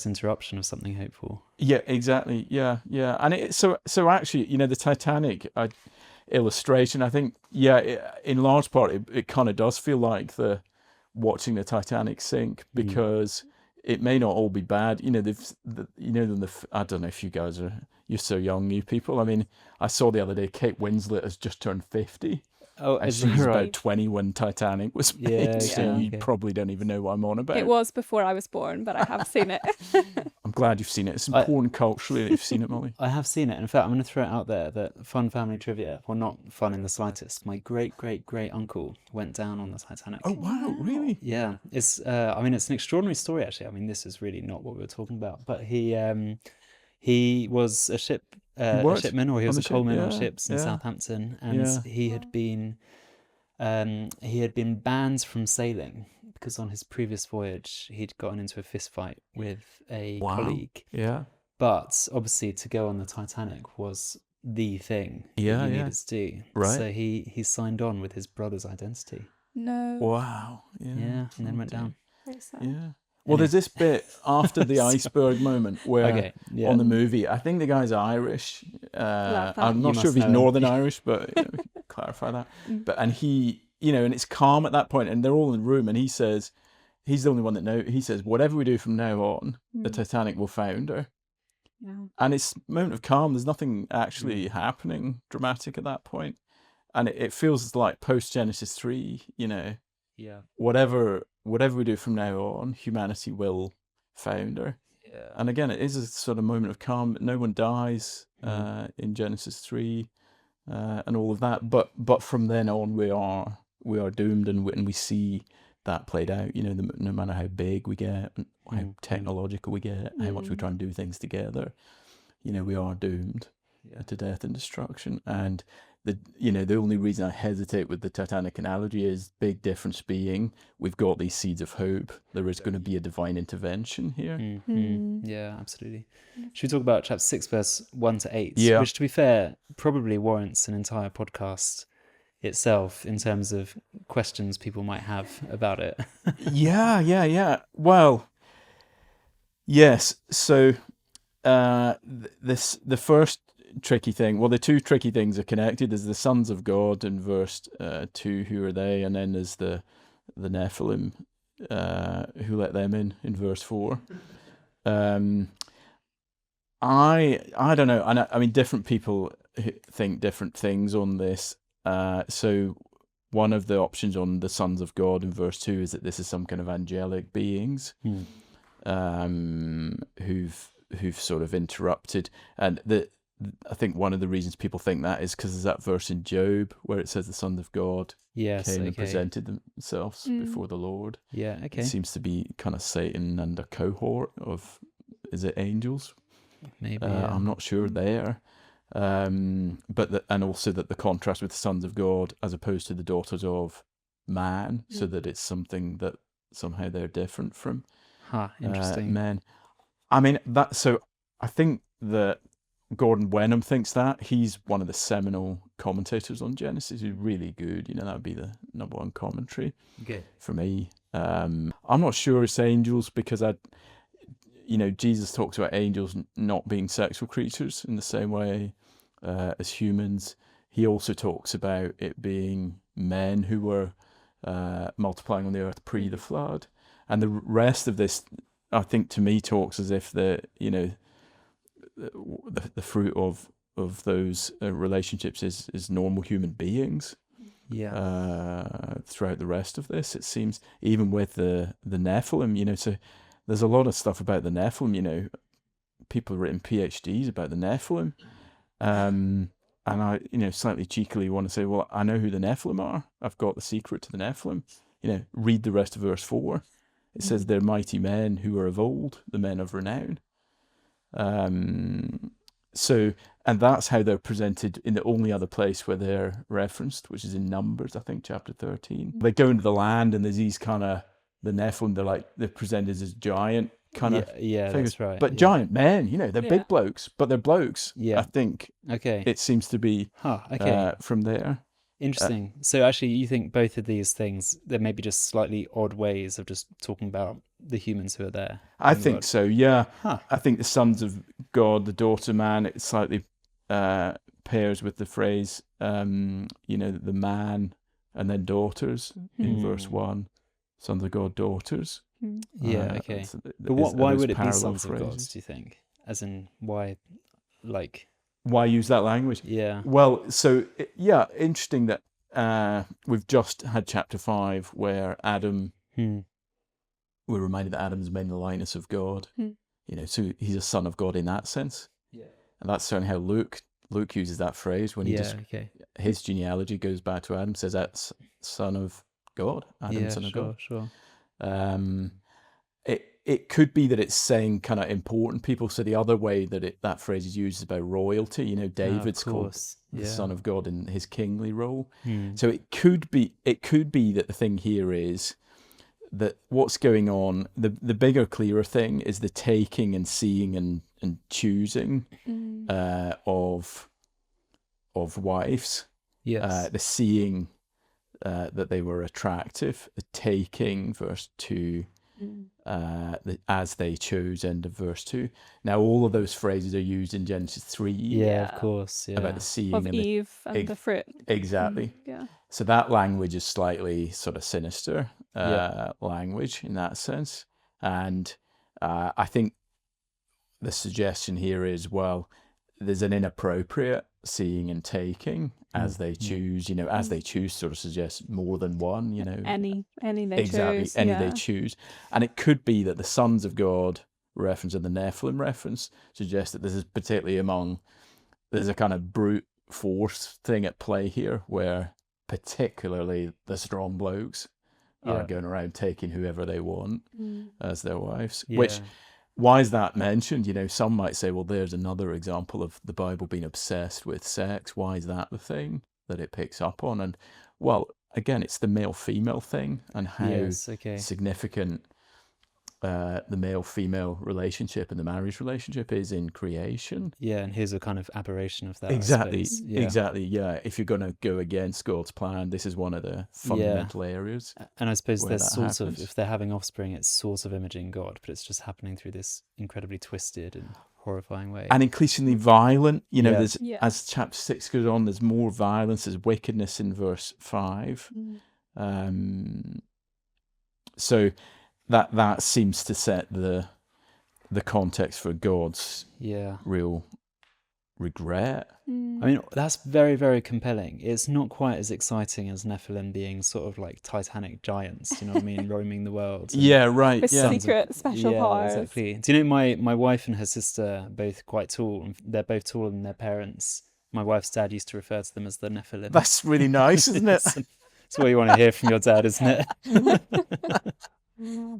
A: interruption of something hopeful.
B: Yeah, exactly. Yeah, and so actually, the Titanic illustration, I think, in large part, it kind of does feel like watching the Titanic sink, because it may not all be bad. I don't know if you guys you're so young, you people. I saw the other day Kate Winslet has just turned 50.
A: Oh,
B: and she was about 20 when Titanic was made, so you probably don't even know what I'm on about.
C: It was before I was born, but I have seen it.
B: I'm glad you've seen it. It's important culturally that you've seen it, Molly.
A: I have seen it. In fact, I'm going to throw it out there that fun family trivia, well, not fun in the slightest. My great-great-great-uncle went down on the Titanic.
B: Oh, wow, really?
A: Yeah. It's it's an extraordinary story, actually. This is really not what we were talking about, but he was a shipman, or he was a coalman on ships in Southampton, and he had been banned from sailing because on his previous voyage he'd gotten into a fist fight with a colleague.
B: Yeah.
A: But obviously to go on the Titanic was the thing that he needed to do.
B: Right.
A: So he signed on with his brother's identity.
C: No.
B: Wow.
A: Yeah, and then went down.
C: Very sad.
B: Yeah. Well, there's this bit after the iceberg moment where
A: Okay, yeah.
B: on the movie, I think the guy's Irish.
C: Love that.
B: I'm
A: You
B: not sure
A: must
B: if he's
A: know him.
B: Northern Irish, but clarify that. And he, and it's calm at that point, and they're all in the room, and he says, he's the only one that knows. He says, whatever we do from now on, the Titanic will founder.
C: Yeah.
B: And it's a moment of calm. There's nothing actually happening dramatic at that point. And it feels like post-Genesis 3,
A: Yeah.
B: whatever we do from now on, humanity will founder.
A: Yeah.
B: And again, it is a sort of moment of calm. No one dies in Genesis 3 and all of that. But from then on, we are doomed, and we see that played out. No matter how big we get, and how technological we get, how much we try and do things together, we are doomed to death and destruction. And the only reason I hesitate with the Titanic analogy is big difference being we've got these seeds of hope. There is going to be a divine intervention here.
A: Yeah, absolutely. Should we talk about chapter 6, verse 1 to 8?
B: Yeah.
A: Which, to be fair, probably warrants an entire podcast itself in terms of questions people might have about it.
B: Yeah. Well, yes. So the first tricky thing, well, the two tricky things are connected. There's the sons of God in verse 2, who are they? And then there's the Nephilim, who let them in verse 4. I don't know. And I mean, different people think different things on this. So one of the options on the sons of God in verse 2 is that this is some kind of angelic beings who've sort of interrupted. And I think one of the reasons people think that is because there's that verse in Job where it says the sons of God came and presented themselves before the Lord.
A: Yeah, okay.
B: It seems to be kind of Satan and a cohort of, is it angels?
A: Maybe.
B: I'm not sure there. But and also that the contrast with the sons of God as opposed to the daughters of man, so that it's something that somehow they're different from
A: interesting.
B: men. I mean, so I think that Gordon Wenham thinks that. He's one of the seminal commentators on Genesis. He's really good. That would be the number one commentary for me. I'm not sure it's angels because Jesus talks about angels not being sexual creatures in the same way as humans. He also talks about it being men who were multiplying on the earth pre the flood. And the rest of this, I think, to me, talks as if the fruit of those relationships is normal human beings. Throughout the rest of this, it seems, even with the Nephilim, so there's a lot of stuff about the Nephilim. People have written PhDs about the Nephilim, and I, slightly cheekily want to say, well, I know who the Nephilim are. I've got the secret to the Nephilim. Read the rest of verse 4. It says they're mighty men who are of old, the men of renown. So, and that's how they're presented in the only other place where they're referenced, which is in Numbers, I think, chapter 13. They go into the land and there's these kind of, the Nephilim, they're presented as giant kind of
A: figures. That's right.
B: But giant men, they're big blokes, but they're blokes. I think it seems to be from there.
A: Interesting. So actually, you think both of these things, they're maybe just slightly odd ways of just talking about the humans who are there?
B: I think so, yeah. I think the sons of God, the daughter man, it slightly pairs with the phrase, the man and then daughters in verse 1. Sons of God, daughters.
A: Yeah, okay. But why would it be sons of God, do you think? As in, why,
B: why use that language?
A: Yeah.
B: Well, so, interesting that we've just had chapter 5 where Adam, we're reminded that Adam is made in the likeness of God. So he's a son of God in that sense. Yeah. And that's certainly how Luke uses that phrase when he his genealogy goes back to Adam, says that's son of God, Adam, son of God.
A: Sure.
B: It could be that it's saying kind of important people. So the other way that that phrase is used is about royalty. David's called the son of God in his kingly role. So it could be that the thing here is that what's going on, the bigger, clearer thing is the taking and seeing and choosing of wives.
A: Yes.
B: The seeing that they were attractive, the taking, verse 2, as they chose, end of verse 2. Now, all of those phrases are used in Genesis 3
A: Yeah, of course. Yeah.
B: about the seeing
C: Of
B: and
C: Eve and the fruit.
B: exactly.
C: Yeah.
B: So that language is slightly sort of sinister
A: Yeah.
B: language in that sense. And I think the suggestion here is, well, there's an inappropriate seeing and taking as they choose, as they choose sort of suggests more than one,
C: Any they
B: exactly,
C: choose.
B: any
C: yeah.
B: they choose. And it could be that the sons of God reference and the Nephilim reference suggests that this is particularly there's a kind of brute force thing at play here, where particularly the strong blokes are going around taking whoever they want as their wives. Which, why is that mentioned? Some might say, well, there's another example of the Bible being obsessed with sex. Why is that the thing that it picks up on? And, well, again, it's the male-female thing, and how significant the male-female relationship and the marriage relationship is in creation.
A: Yeah, and here's a kind of aberration of that.
B: Exactly,
A: Exactly.
B: yeah. If you're going to go against God's plan, this is one of the fundamental areas.
A: And I suppose
B: where
A: there's
B: that
A: sort
B: happens.
A: of, if they're having offspring, it's sort of imaging God, but it's just happening through this incredibly twisted and horrifying way.
B: And increasingly violent. There's
C: Yeah.
B: as chapter 6 goes on, there's more violence, there's wickedness in verse 5. So that seems to set the context for God's real regret.
A: I mean, that's very, very compelling. It's not quite as exciting as Nephilim being sort of like Titanic giants, you know what I mean, roaming the world.
B: Yeah, right.
C: With
B: Yeah.
C: secret special powers.
A: Exactly. Do you know my wife and her sister are both quite tall, and they're both taller than their parents. My wife's dad used to refer to them as the Nephilim.
B: That's really nice, isn't it?
A: It's what you want to hear from your dad, isn't it?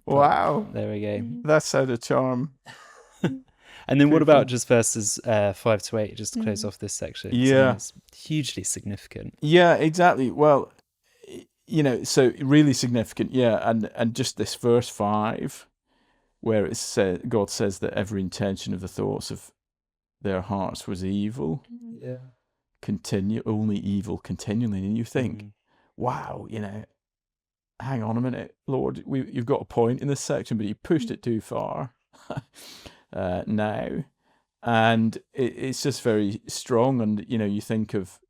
B: Wow.
A: There we go.
B: That's out of charm.
A: And then what about just verses 5 to 8, just to close off this section? 'Cause I mean, it's hugely significant.
B: Yeah, exactly. Well, so really significant. Yeah, and just this verse 5, where it says, God says that every intention of the thoughts of their hearts was evil.
A: Yeah.
B: Only evil continually. And you think, wow, hang on a minute, Lord, you've got a point in this section, but you pushed it too far now. And it's just very strong. And, it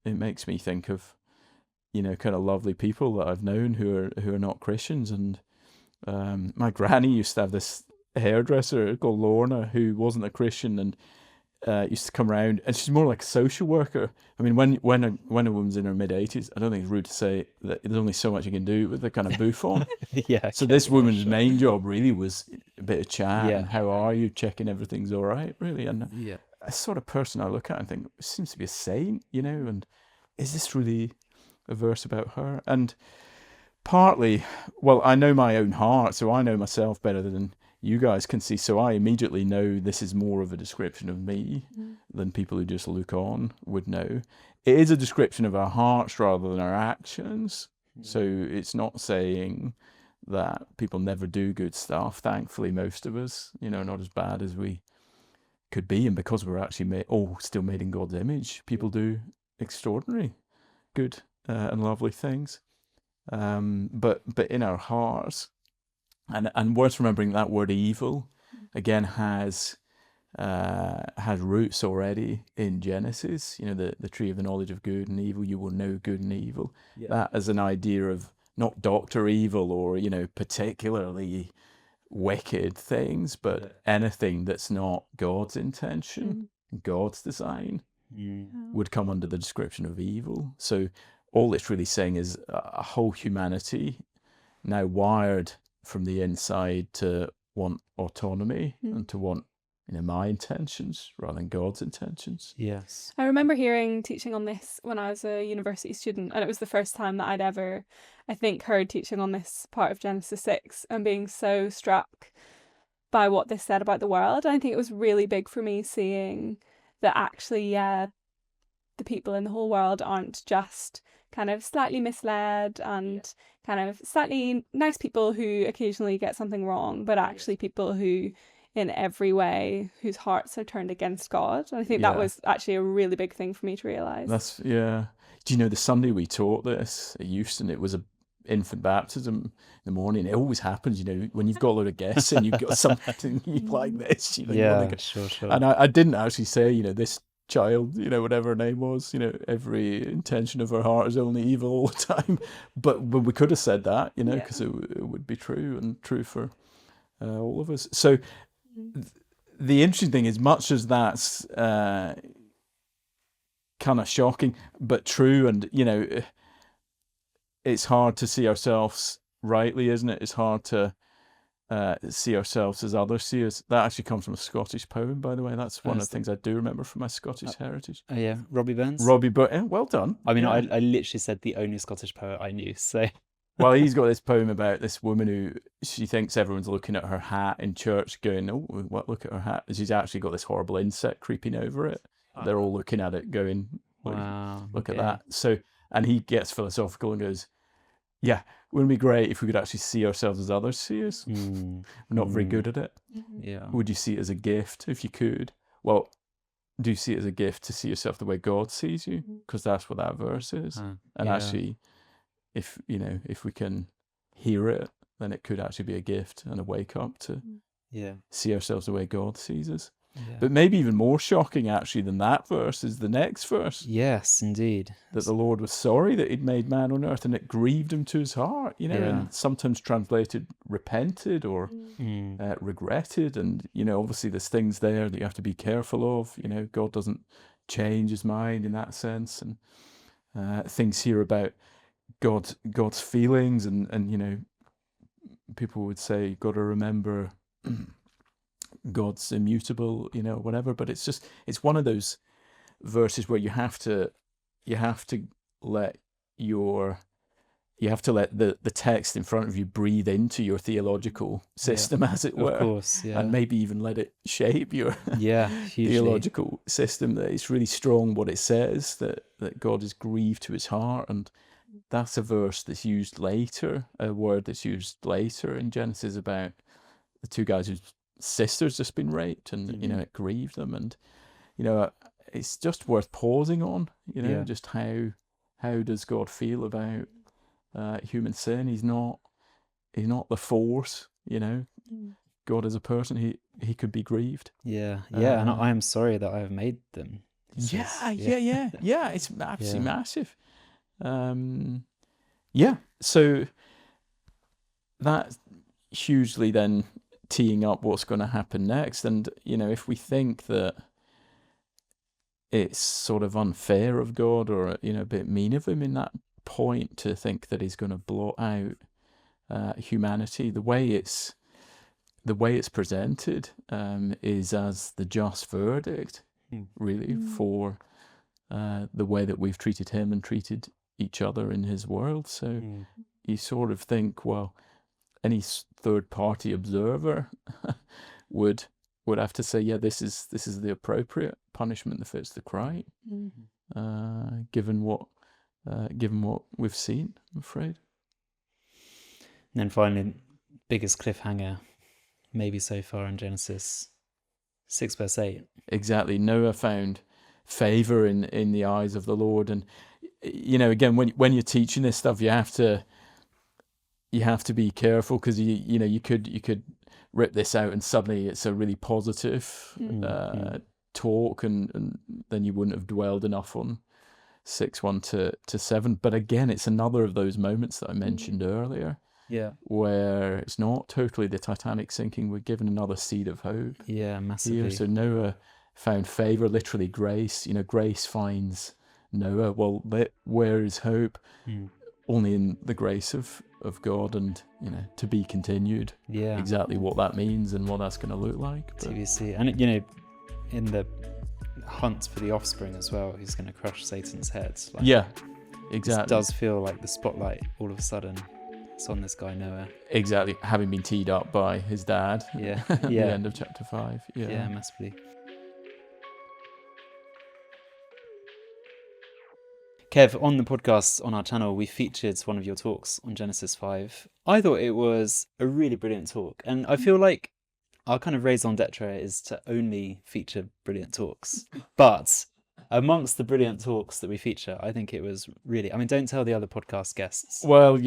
B: makes me think of, kind of lovely people that I've known who are not Christians. And my granny used to have this hairdresser called Lorna, who wasn't a Christian, and used to come around, and she's more like a social worker. I mean, when a woman's in her mid-80s, I don't think it's rude to say that there's only so much you can do with the kind of boof on. So this woman's main job really was a bit of chat. And how are you? Checking everything's all right, really. And a sort of person I look at and think, seems to be a saint, and is this really a verse about her? And partly, well, I know my own heart, so I know myself better than you guys can see, so I immediately know this is more of a description of me than people who just look on would know. It is a description of our hearts rather than our actions. So it's not saying that people never do good stuff. Thankfully, most of us, not as bad as we could be, and because we're actually still made in God's image, people do extraordinary good and lovely things. But in our hearts. And worth remembering that word evil, again, has roots already in Genesis. The tree of the knowledge of good and evil, you will know good and evil. That as an idea of not Dr. Evil or, particularly wicked things, but anything that's not God's intention, God's design, would come under the description of evil. So all it's really saying is a whole humanity now wired from the inside to want autonomy and to want my intentions rather than God's intentions.
A: Yes.
C: I remember hearing teaching on this when I was a university student, and it was the first time that I'd ever, I think, heard teaching on this part of Genesis 6 and being so struck by what this said about the world. I think it was really big for me seeing that actually, the people in the whole world aren't just kind of slightly misled and kind of slightly nice people who occasionally get something wrong, but actually people who in every way whose hearts are turned against God. And I think that was actually a really big thing for me to realise.
B: Do you know, the Sunday we taught this at Euston, it was infant baptism in the morning, it always happens, when you've got a load of guests and you've got something like this, you think,
A: Yeah, sure.
B: and I didn't actually say, this child, whatever her name was, every intention of her heart is only evil all the time. But we could have said that, because it would be true, and true for all of us. So the interesting thing is, much as that's kind of shocking, but true, and it's hard to see ourselves rightly, isn't it? It's hard to see ourselves as others see us. That actually comes from a Scottish poem, by the way. That's one of the things I do remember from my Scottish heritage.
A: Oh yeah, Robbie Burns.
B: Well done.
A: I mean, I literally said the only Scottish poet I knew. So,
B: well, he's got this poem about this woman who she thinks everyone's looking at her hat in church, going, "Oh, what? Look at her hat." And she's actually got this horrible insect creeping over it. They're all looking at it, going,
A: "Wow,
B: look at that." So, and he gets philosophical and goes, "Yeah, wouldn't it be great if we could actually see ourselves as others see us? We're not very good at it.
A: Yeah.
B: Would you see it as a gift if you could? Well, do you see it as a gift to see yourself the way God sees you? Because that's what that verse is. And actually, if we can hear it, then it could actually be a gift and a wake up to see ourselves the way God sees us. Yeah. But maybe even more shocking, actually, than that verse is the next verse.
A: Yes, indeed.
B: That the Lord was sorry that he'd made man on earth, and it grieved him to his heart, and sometimes translated repented or regretted. And, obviously there's things there that you have to be careful of. God doesn't change his mind in that sense. And things here about God's feelings, and people would say, got to remember God's immutable, whatever. But it's one of those verses where you have to let the text in front of you breathe into your theological system, as it were. Of course, and maybe even let it shape your theological system. That it's really strong what it says, that God is grieved to his heart. And that's a verse that's used later, a word that's used later in Genesis about the two guys whose sister's just been raped, and it grieved them. And it's just worth pausing on, just how does God feel about human sin? He's not the force, God is a person. He could be grieved. And
A: I am sorry that I have made them.
B: It's absolutely massive. So that hugely then teeing up what's going to happen next. And if we think that it's sort of unfair of God, or a bit mean of him in that point, to think that he's going to blot out humanity, the way it's presented is as the just verdict, really, for the way that we've treated him and treated each other in his world. So you sort of think, well, any third-party observer would have to say, this is the appropriate punishment that fits the crime, given what we've seen, I'm afraid.
A: And then finally, biggest cliffhanger maybe so far in Genesis 6 verse 8.
B: Exactly. Noah found favor in the eyes of the Lord. And again, when you're teaching this stuff, you have to be careful, because you could rip this out and suddenly it's a really positive talk, and then you wouldn't have dwelled enough on 6:1 to 7. But again, it's another of those moments that I mentioned earlier, where it's not totally the Titanic sinking. We're given another seed of hope.
A: Massively.
B: Here. So Noah found favor, literally grace. Grace finds Noah. Well, where is hope? Only in the grace of God, and to be continued. Exactly what that means and what that's going to look like.
A: TBC. And in the hunt for the offspring as well, who's going to crush Satan's head.
B: Exactly.
A: It does feel like the spotlight all of a sudden it's on this guy Noah.
B: Exactly, having been teed up by his dad. At the end of chapter 5.
A: Massively. Kev, on the podcast on our channel, we featured one of your talks on Genesis 5. I thought it was a really brilliant talk, and I feel like our kind of raison d'etre is to only feature brilliant talks. But amongst the brilliant talks that we feature, I think it was really, I mean, don't tell the other podcast guests.
B: Well,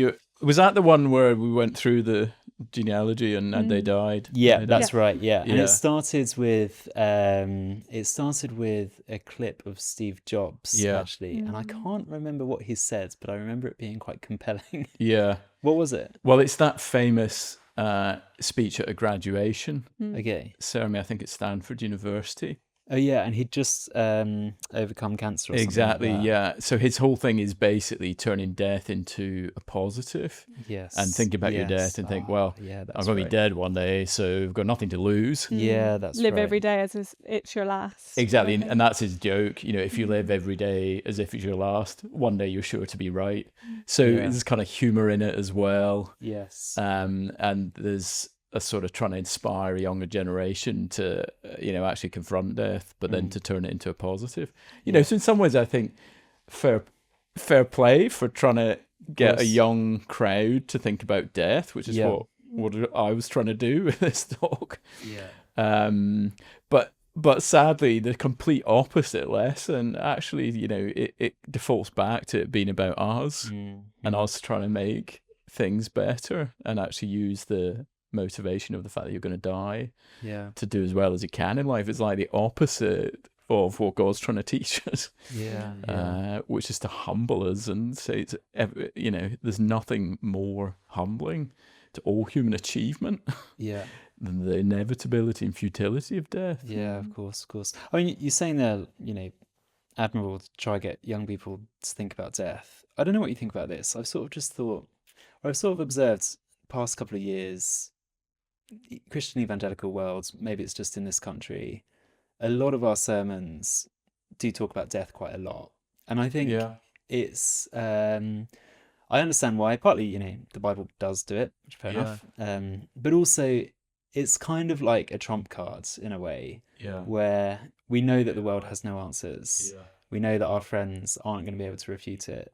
B: was that the one where we went through the genealogy and they died?
A: Yeah,
B: They died?
A: that's right. Yeah. And
B: Yeah.
A: it started with a clip of Steve Jobs,
B: Yeah.
A: actually. And I can't remember what he said, but I remember it being quite compelling.
B: Yeah.
A: What was it?
B: Well, it's that famous speech at a graduation
A: Okay.
B: ceremony, I think at Stanford University.
A: Oh, yeah. And he'd just overcome cancer or something.
B: Exactly,
A: like that.
B: yeah. So his whole thing is basically turning death into a positive.
A: Yes.
B: And think about your death and think, well,
A: yeah,
B: I'm going to be dead one day, so I've got nothing to lose.
A: Yeah, that's
C: Live
A: right.
C: every day as if it's your last.
B: Exactly, and that's his joke. If you live every day as if it's your last, one day you're sure to be right. So there's kind of humour in it as well.
A: Yes.
B: And there's a sort of trying to inspire a younger generation to, actually confront death, but then to turn it into a positive. So in some ways, I think fair play for trying to get a young crowd to think about death, which is what I was trying to do with this talk.
A: Yeah.
B: But sadly, the complete opposite lesson actually, it defaults back to it being about us and us trying to make things better and actually use the motivation of the fact that you're going to die to do as well as you can in life. It's like the opposite of what God's trying to teach us, which is to humble us and say, there's nothing more humbling to all human achievement than the inevitability and futility of death.
A: Yeah, of course. I mean, you're saying there, admirable to try to get young people to think about death. I don't know what you think about this. I've sort of observed past couple of years, Christian evangelical world, maybe it's just in this country, a lot of our sermons do talk about death quite a lot. And I think it's, I understand why, partly, the Bible does do it, which fair enough. But also it's kind of like a trump card in a way, where we know that the world has no answers. We know that our friends aren't going to be able to refute it.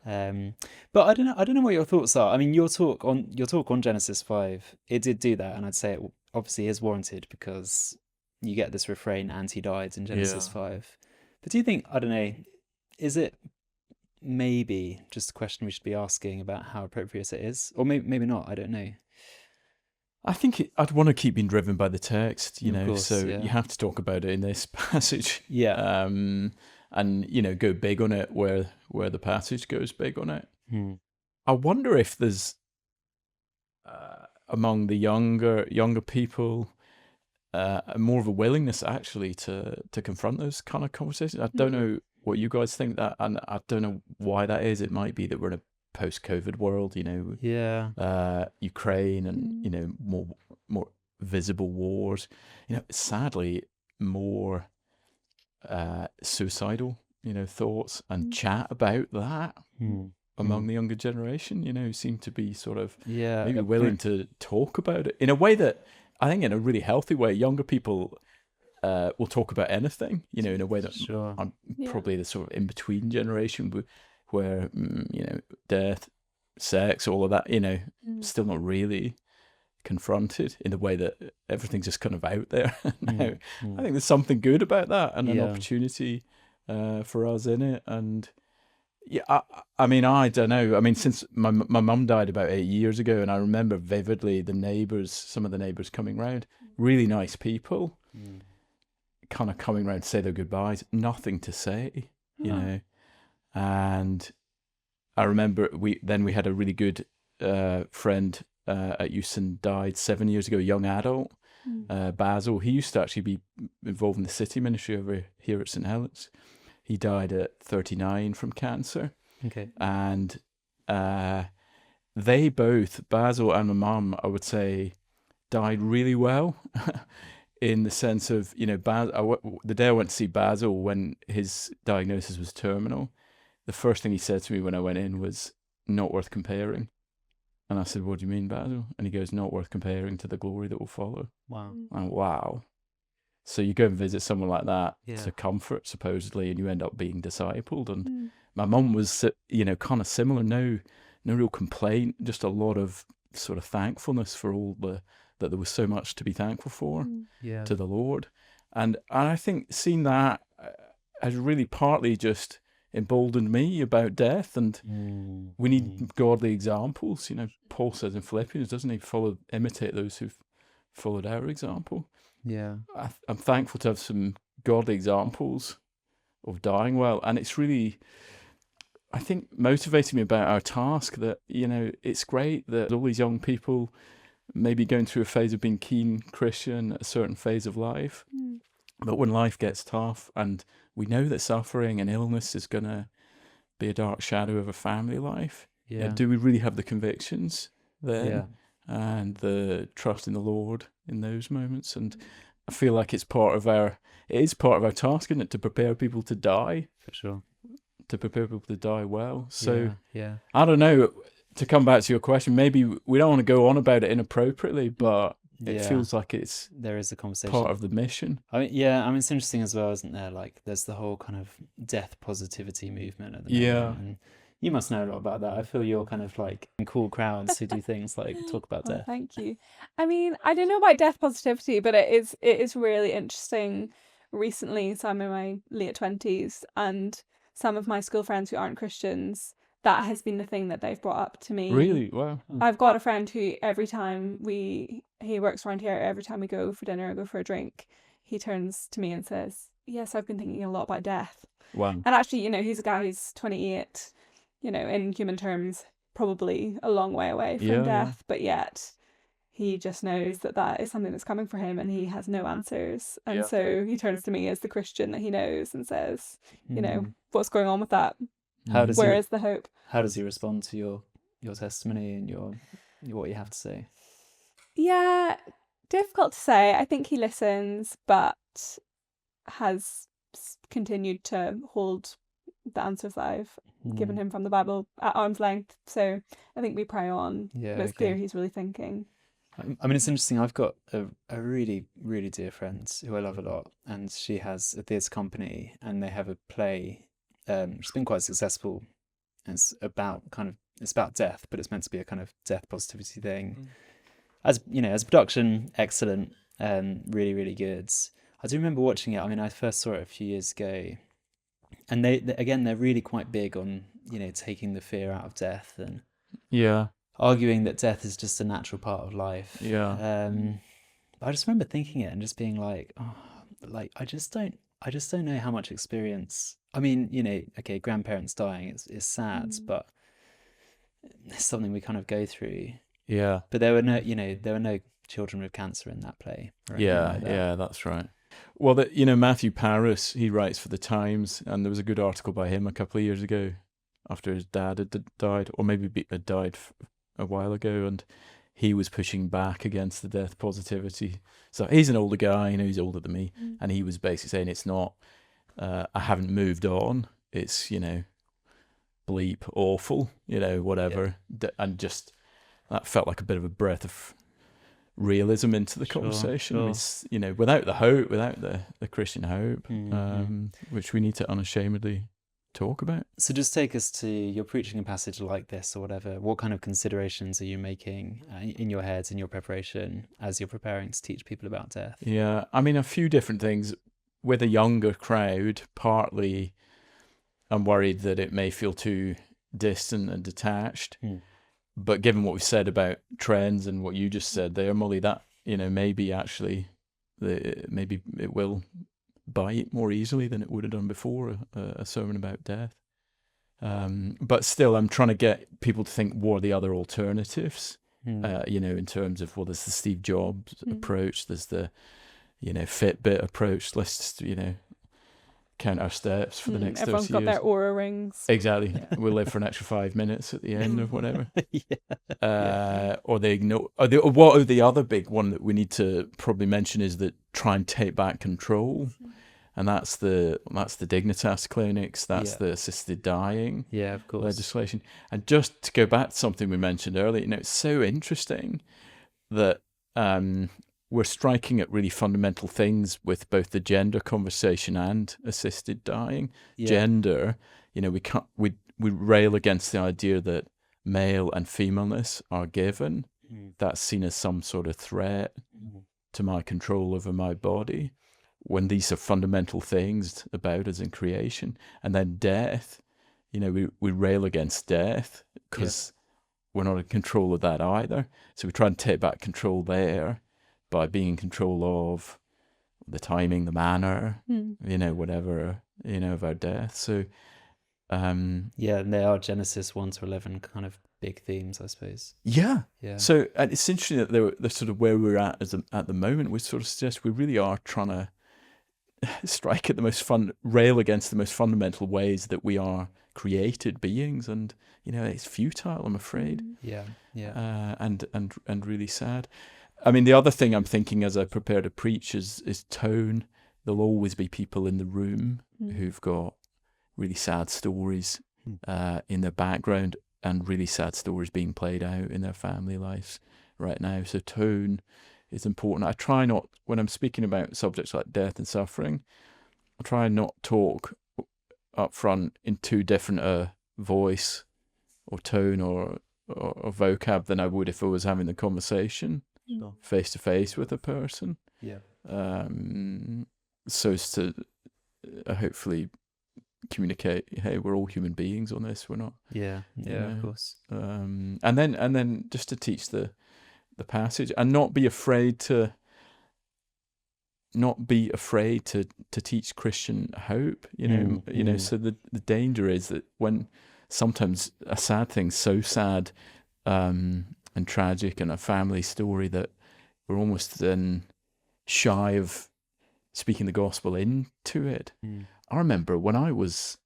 A: But I don't know what your thoughts are. I mean, your talk on Genesis 5, it did do that, and I'd say it obviously is warranted because you get this refrain, and he died in Genesis 5. But do you think, I don't know, is it maybe just a question we should be asking about how appropriate it is? Or maybe not, I don't know.
B: I think I'd want to keep being driven by the text,
A: Of course,
B: so you have to talk about it in this passage.
A: Yeah.
B: And go big on it where the passage goes big on it. I wonder if there's among the younger people more of a willingness actually to confront those kind of conversations. I don't know what you guys think that, and I don't know why that is. It might be that we're in a post-COVID world, Ukraine and more visible wars. Sadly, more suicidal, thoughts and chat about that among the younger generation, who seem to be sort of maybe willing to talk about it in a way that I think in a really healthy way. Younger people will talk about anything, in a way that I'm probably the sort of in-between generation where, death, sex, all of that, still not really confronted in the way that everything's just kind of out there now. I think there's something good about that and an opportunity for us in it. And I mean, I don't know. I mean, since my mum died about 8 years ago, and I remember vividly some of the neighbours coming round, really nice people, kind of coming round to say their goodbyes, nothing to say, And I remember we had a really good friend at Euston, died 7 years ago, a young adult, Basil. He used to actually be involved in the city ministry over here at St. Helens. He died at 39 from cancer.
A: Okay.
B: And they both, Basil and my mum, I would say, died really well in the sense of, the day I went to see Basil when his diagnosis was terminal, the first thing he said to me when I went in was, "Not worth comparing." And I said, "What do you mean, Basil?" And he goes, "Not worth comparing to the glory that will follow."
A: Wow.
B: And wow. So you go and visit someone like that to comfort, supposedly, and you end up being discipled. And my mum was, kind of similar. No real complaint, just a lot of sort of thankfulness for that there was so much to be thankful for to the Lord. And I think seeing that has really partly just emboldened me about death, and we need godly examples. Paul says in Philippians, doesn't he, imitate those who've followed our example.
A: Yeah.
B: I'm thankful to have some godly examples of dying well, and it's really, I think, motivating me about our task that, it's great that all these young people maybe going through a phase of being keen Christian at a certain phase of life, but when life gets tough, and we know that suffering and illness is going to be a dark shadow of a family life, do we really have the convictions then and the trust in the Lord in those moments? And I feel like it is part of our task, isn't it, to prepare people to die?
A: For sure.
B: To prepare people to die well. So
A: yeah.
B: I don't know, to come back to your question, maybe we don't want to go on about it inappropriately, but it feels like
A: there is a conversation,
B: part of the mission.
A: It's interesting as well, isn't there? Like, there's the whole kind of death positivity movement at the moment. And you must know a lot about that. I feel you're kind of like in cool crowds who do things like talk about death.
C: Thank you. I mean, I don't know about death positivity, but it is really interesting. Recently, so I'm in my late 20s, and some of my school friends who aren't Christians, that has been the thing that they've brought up to me.
B: Really? Wow.
C: I've got a friend who every time he works around here, every time we go for dinner or go for a drink, he turns to me and says, yes, I've been thinking a lot about death.
B: Wow.
C: And actually, he's a guy who's 28, in human terms, probably a long way away from death, but yet he just knows that is something that's coming for him, and he has no answers. And so he turns to me as the Christian that he knows and says, what's going on with that? Where is the hope?
A: How does he respond to your testimony and what you have to say?
C: Yeah, difficult to say. I think he listens, but has continued to hold the answers that I've given him from the Bible at arm's length. So I think we pray on.
A: Yeah,
C: but it's clear he's really thinking.
A: I mean, it's interesting. I've got a really, really dear friend who I love a lot, and she has a theatre company, and they have a play which has been quite successful. It's about death, but it's meant to be a kind of death positivity thing. As production, excellent, really, really good. I do remember watching it. I mean, I first saw it a few years ago, and they're really quite big on taking the fear out of death and arguing that death is just a natural part of life. But I just remember thinking it and just being like, I just don't know how much experience. I mean, okay, grandparents dying is sad, but it's something we kind of go through.
B: Yeah.
A: But there were no children with cancer in that play.
B: Yeah, that's right. Well, Matthew Paris, he writes for the Times, and there was a good article by him a couple of years ago after his dad had died, or maybe had died a while ago, and he was pushing back against the death positivity. So he's an older guy, he's older than me, and he was basically saying it's not, I haven't moved on, it's, bleep, awful, whatever. And just, that felt like a bit of a breath of realism into the conversation.
A: Sure.
B: It's, without the hope, without the Christian hope, which we need to unashamedly talk about.
A: So just take us to, you're preaching a passage like this or whatever. What kind of considerations are you making in your head, in your preparation, as you're preparing to teach people about death?
B: Yeah, I mean, a few different things. With a younger crowd, partly I'm worried that it may feel too distant and detached. But given what we've said about trends and what you just said there, Molly, that, maybe actually, maybe it will bite more easily than it would have done before, a sermon about death. But still, I'm trying to get people to think, what are the other alternatives? In terms of, well, there's the Steve Jobs approach, there's the, Fitbit approach. Let's just, count our steps for the next 30 years.
C: Everyone's got their Oura rings.
B: Exactly. We'll live for an extra 5 minutes at the end or whatever. Or they ignore. What are the other big one that we need to probably mention is that try and take back control, and that's the Dignitas clinics. That's the assisted dying.
A: Yeah, of course.
B: Legislation. And just to go back to something we mentioned earlier, it's so interesting that we're striking at really fundamental things with both the gender conversation and assisted dying. Gender, we rail against the idea that male and femaleness are given. That's seen as some sort of threat to my control over my body. when these are fundamental things about us in creation. And then death, we rail against death because we're not in control of that either. So we try and take back control there by being in control of the timing, the manner, whatever, of our death. So,
A: and they are Genesis 1 to 11 kind of big themes, I suppose.
B: Yeah.
A: Yeah.
B: So, and it's interesting that they're sort of where we're at at the moment. We sort of suggest we really are trying to strike at rail against the most fundamental ways that we are created beings, and it's futile, I'm afraid. And really sad. I mean, the other thing I'm thinking as I prepare to preach is tone. There'll always be people in the room who've got really sad stories in their background, and really sad stories being played out in their family lives right now. So tone is important. I try not, when I'm speaking about subjects like death and suffering, I try not talk up front in too different a voice or tone or vocab than I would if I was having the conversation face to face with a person. So as to hopefully communicate, hey, we're all human beings on this. We're not.
A: Of course.
B: And then just to teach the passage, and not be afraid to teach Christian hope. So the danger is that when sometimes a sad thing's so sad and tragic, and a family story, that we're almost then shy of speaking the gospel into it. I remember when I was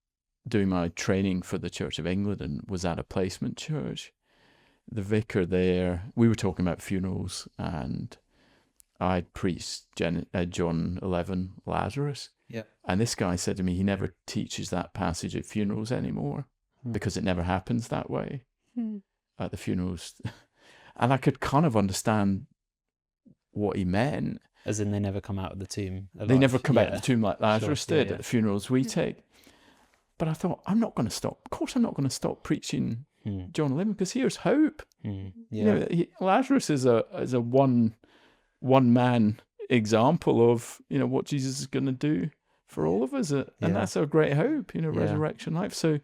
B: doing my training for the Church of England and was at a placement church, the vicar there, we were talking about funerals, and I'd preached John 11, Lazarus. And this guy said to me he never teaches that passage at funerals anymore because it never happens that way at the funerals. And I could kind of understand what he meant.
A: As in, they never come out of the tomb alive.
B: They never come out of the tomb like Lazarus did at the funerals we take. But I thought, I'm not going to stop. Of course, I'm not going to stop preaching John 11, because here's hope. Lazarus is a one man example of what Jesus is going to do for all of us, and that's our great hope. Resurrection life. So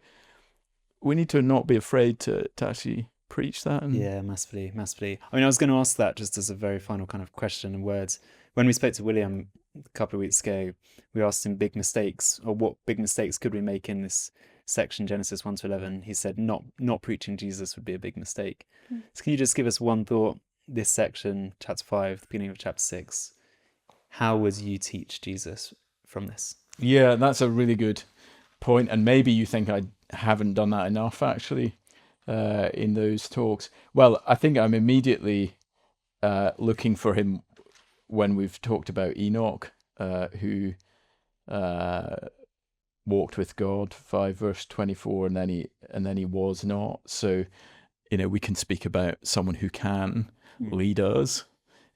B: we need to not be afraid to actually preach that. And
A: massively. I mean, I was going to ask that just as a very final kind of question and words. When we spoke to William a couple of weeks ago, we asked him big mistakes, or what big mistakes could we make in this section, Genesis 1 to 11. He said not preaching Jesus would be a big mistake. So can you just give us one thought, this section, chapter 5, the beginning of chapter 6, how would you teach Jesus from this?
B: Yeah, that's a really good point. And maybe you think I haven't done that enough, actually, in those talks. Well, I think I'm immediately looking for him when we've talked about Enoch, who walked with God, 5 verse 24, and then he was not. So, we can speak about someone who can lead us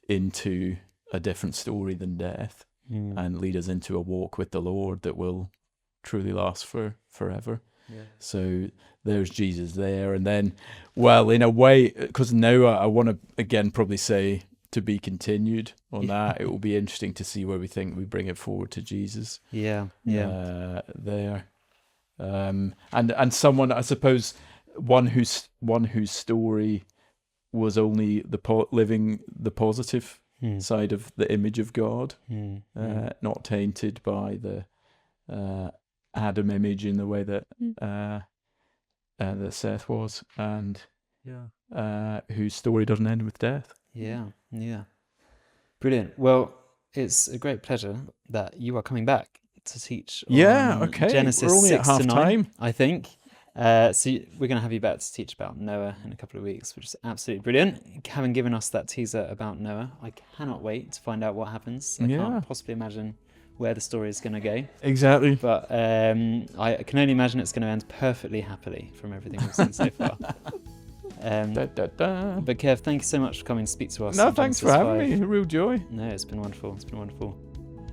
B: into a different story than death, and lead us into a walk with the Lord that will truly last forever. So there's Jesus there. And then, well, in a way, because Noah, I want to again probably say to be continued on that. It will be interesting to see where we think we bring it forward to Jesus.
A: There.
B: And someone, I suppose, one whose story was only living the positive side of the image of God, not tainted by the Adam image in the way that that Seth was, and whose story doesn't end with death.
A: Brilliant. Well, it's a great pleasure that you are coming back to teach Genesis
B: We're only
A: 6
B: at half
A: to 9,
B: time,
A: I think. So we're going to have you back to teach about Noah in a couple of weeks, which is absolutely brilliant. Having given us that teaser about Noah, I cannot wait to find out what happens. I can't possibly imagine where the story is going to go.
B: Exactly.
A: But I can only imagine it's going to end perfectly happily from everything we've seen so far. But Kev, thank you so much for coming to speak to us.
B: No, thanks for having me. A real joy.
A: No, it's been wonderful.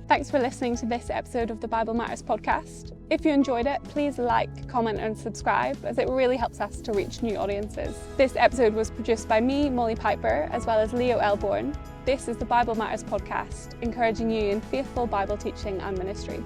C: Thanks for listening to this episode of the Bible Matters podcast. If you enjoyed it, please like, comment and subscribe, as it really helps us to reach new audiences. This episode was produced by me, Molly Piper, as well as Leo Elbourne. This is the Bible Matters podcast, encouraging you in faithful Bible teaching and ministry.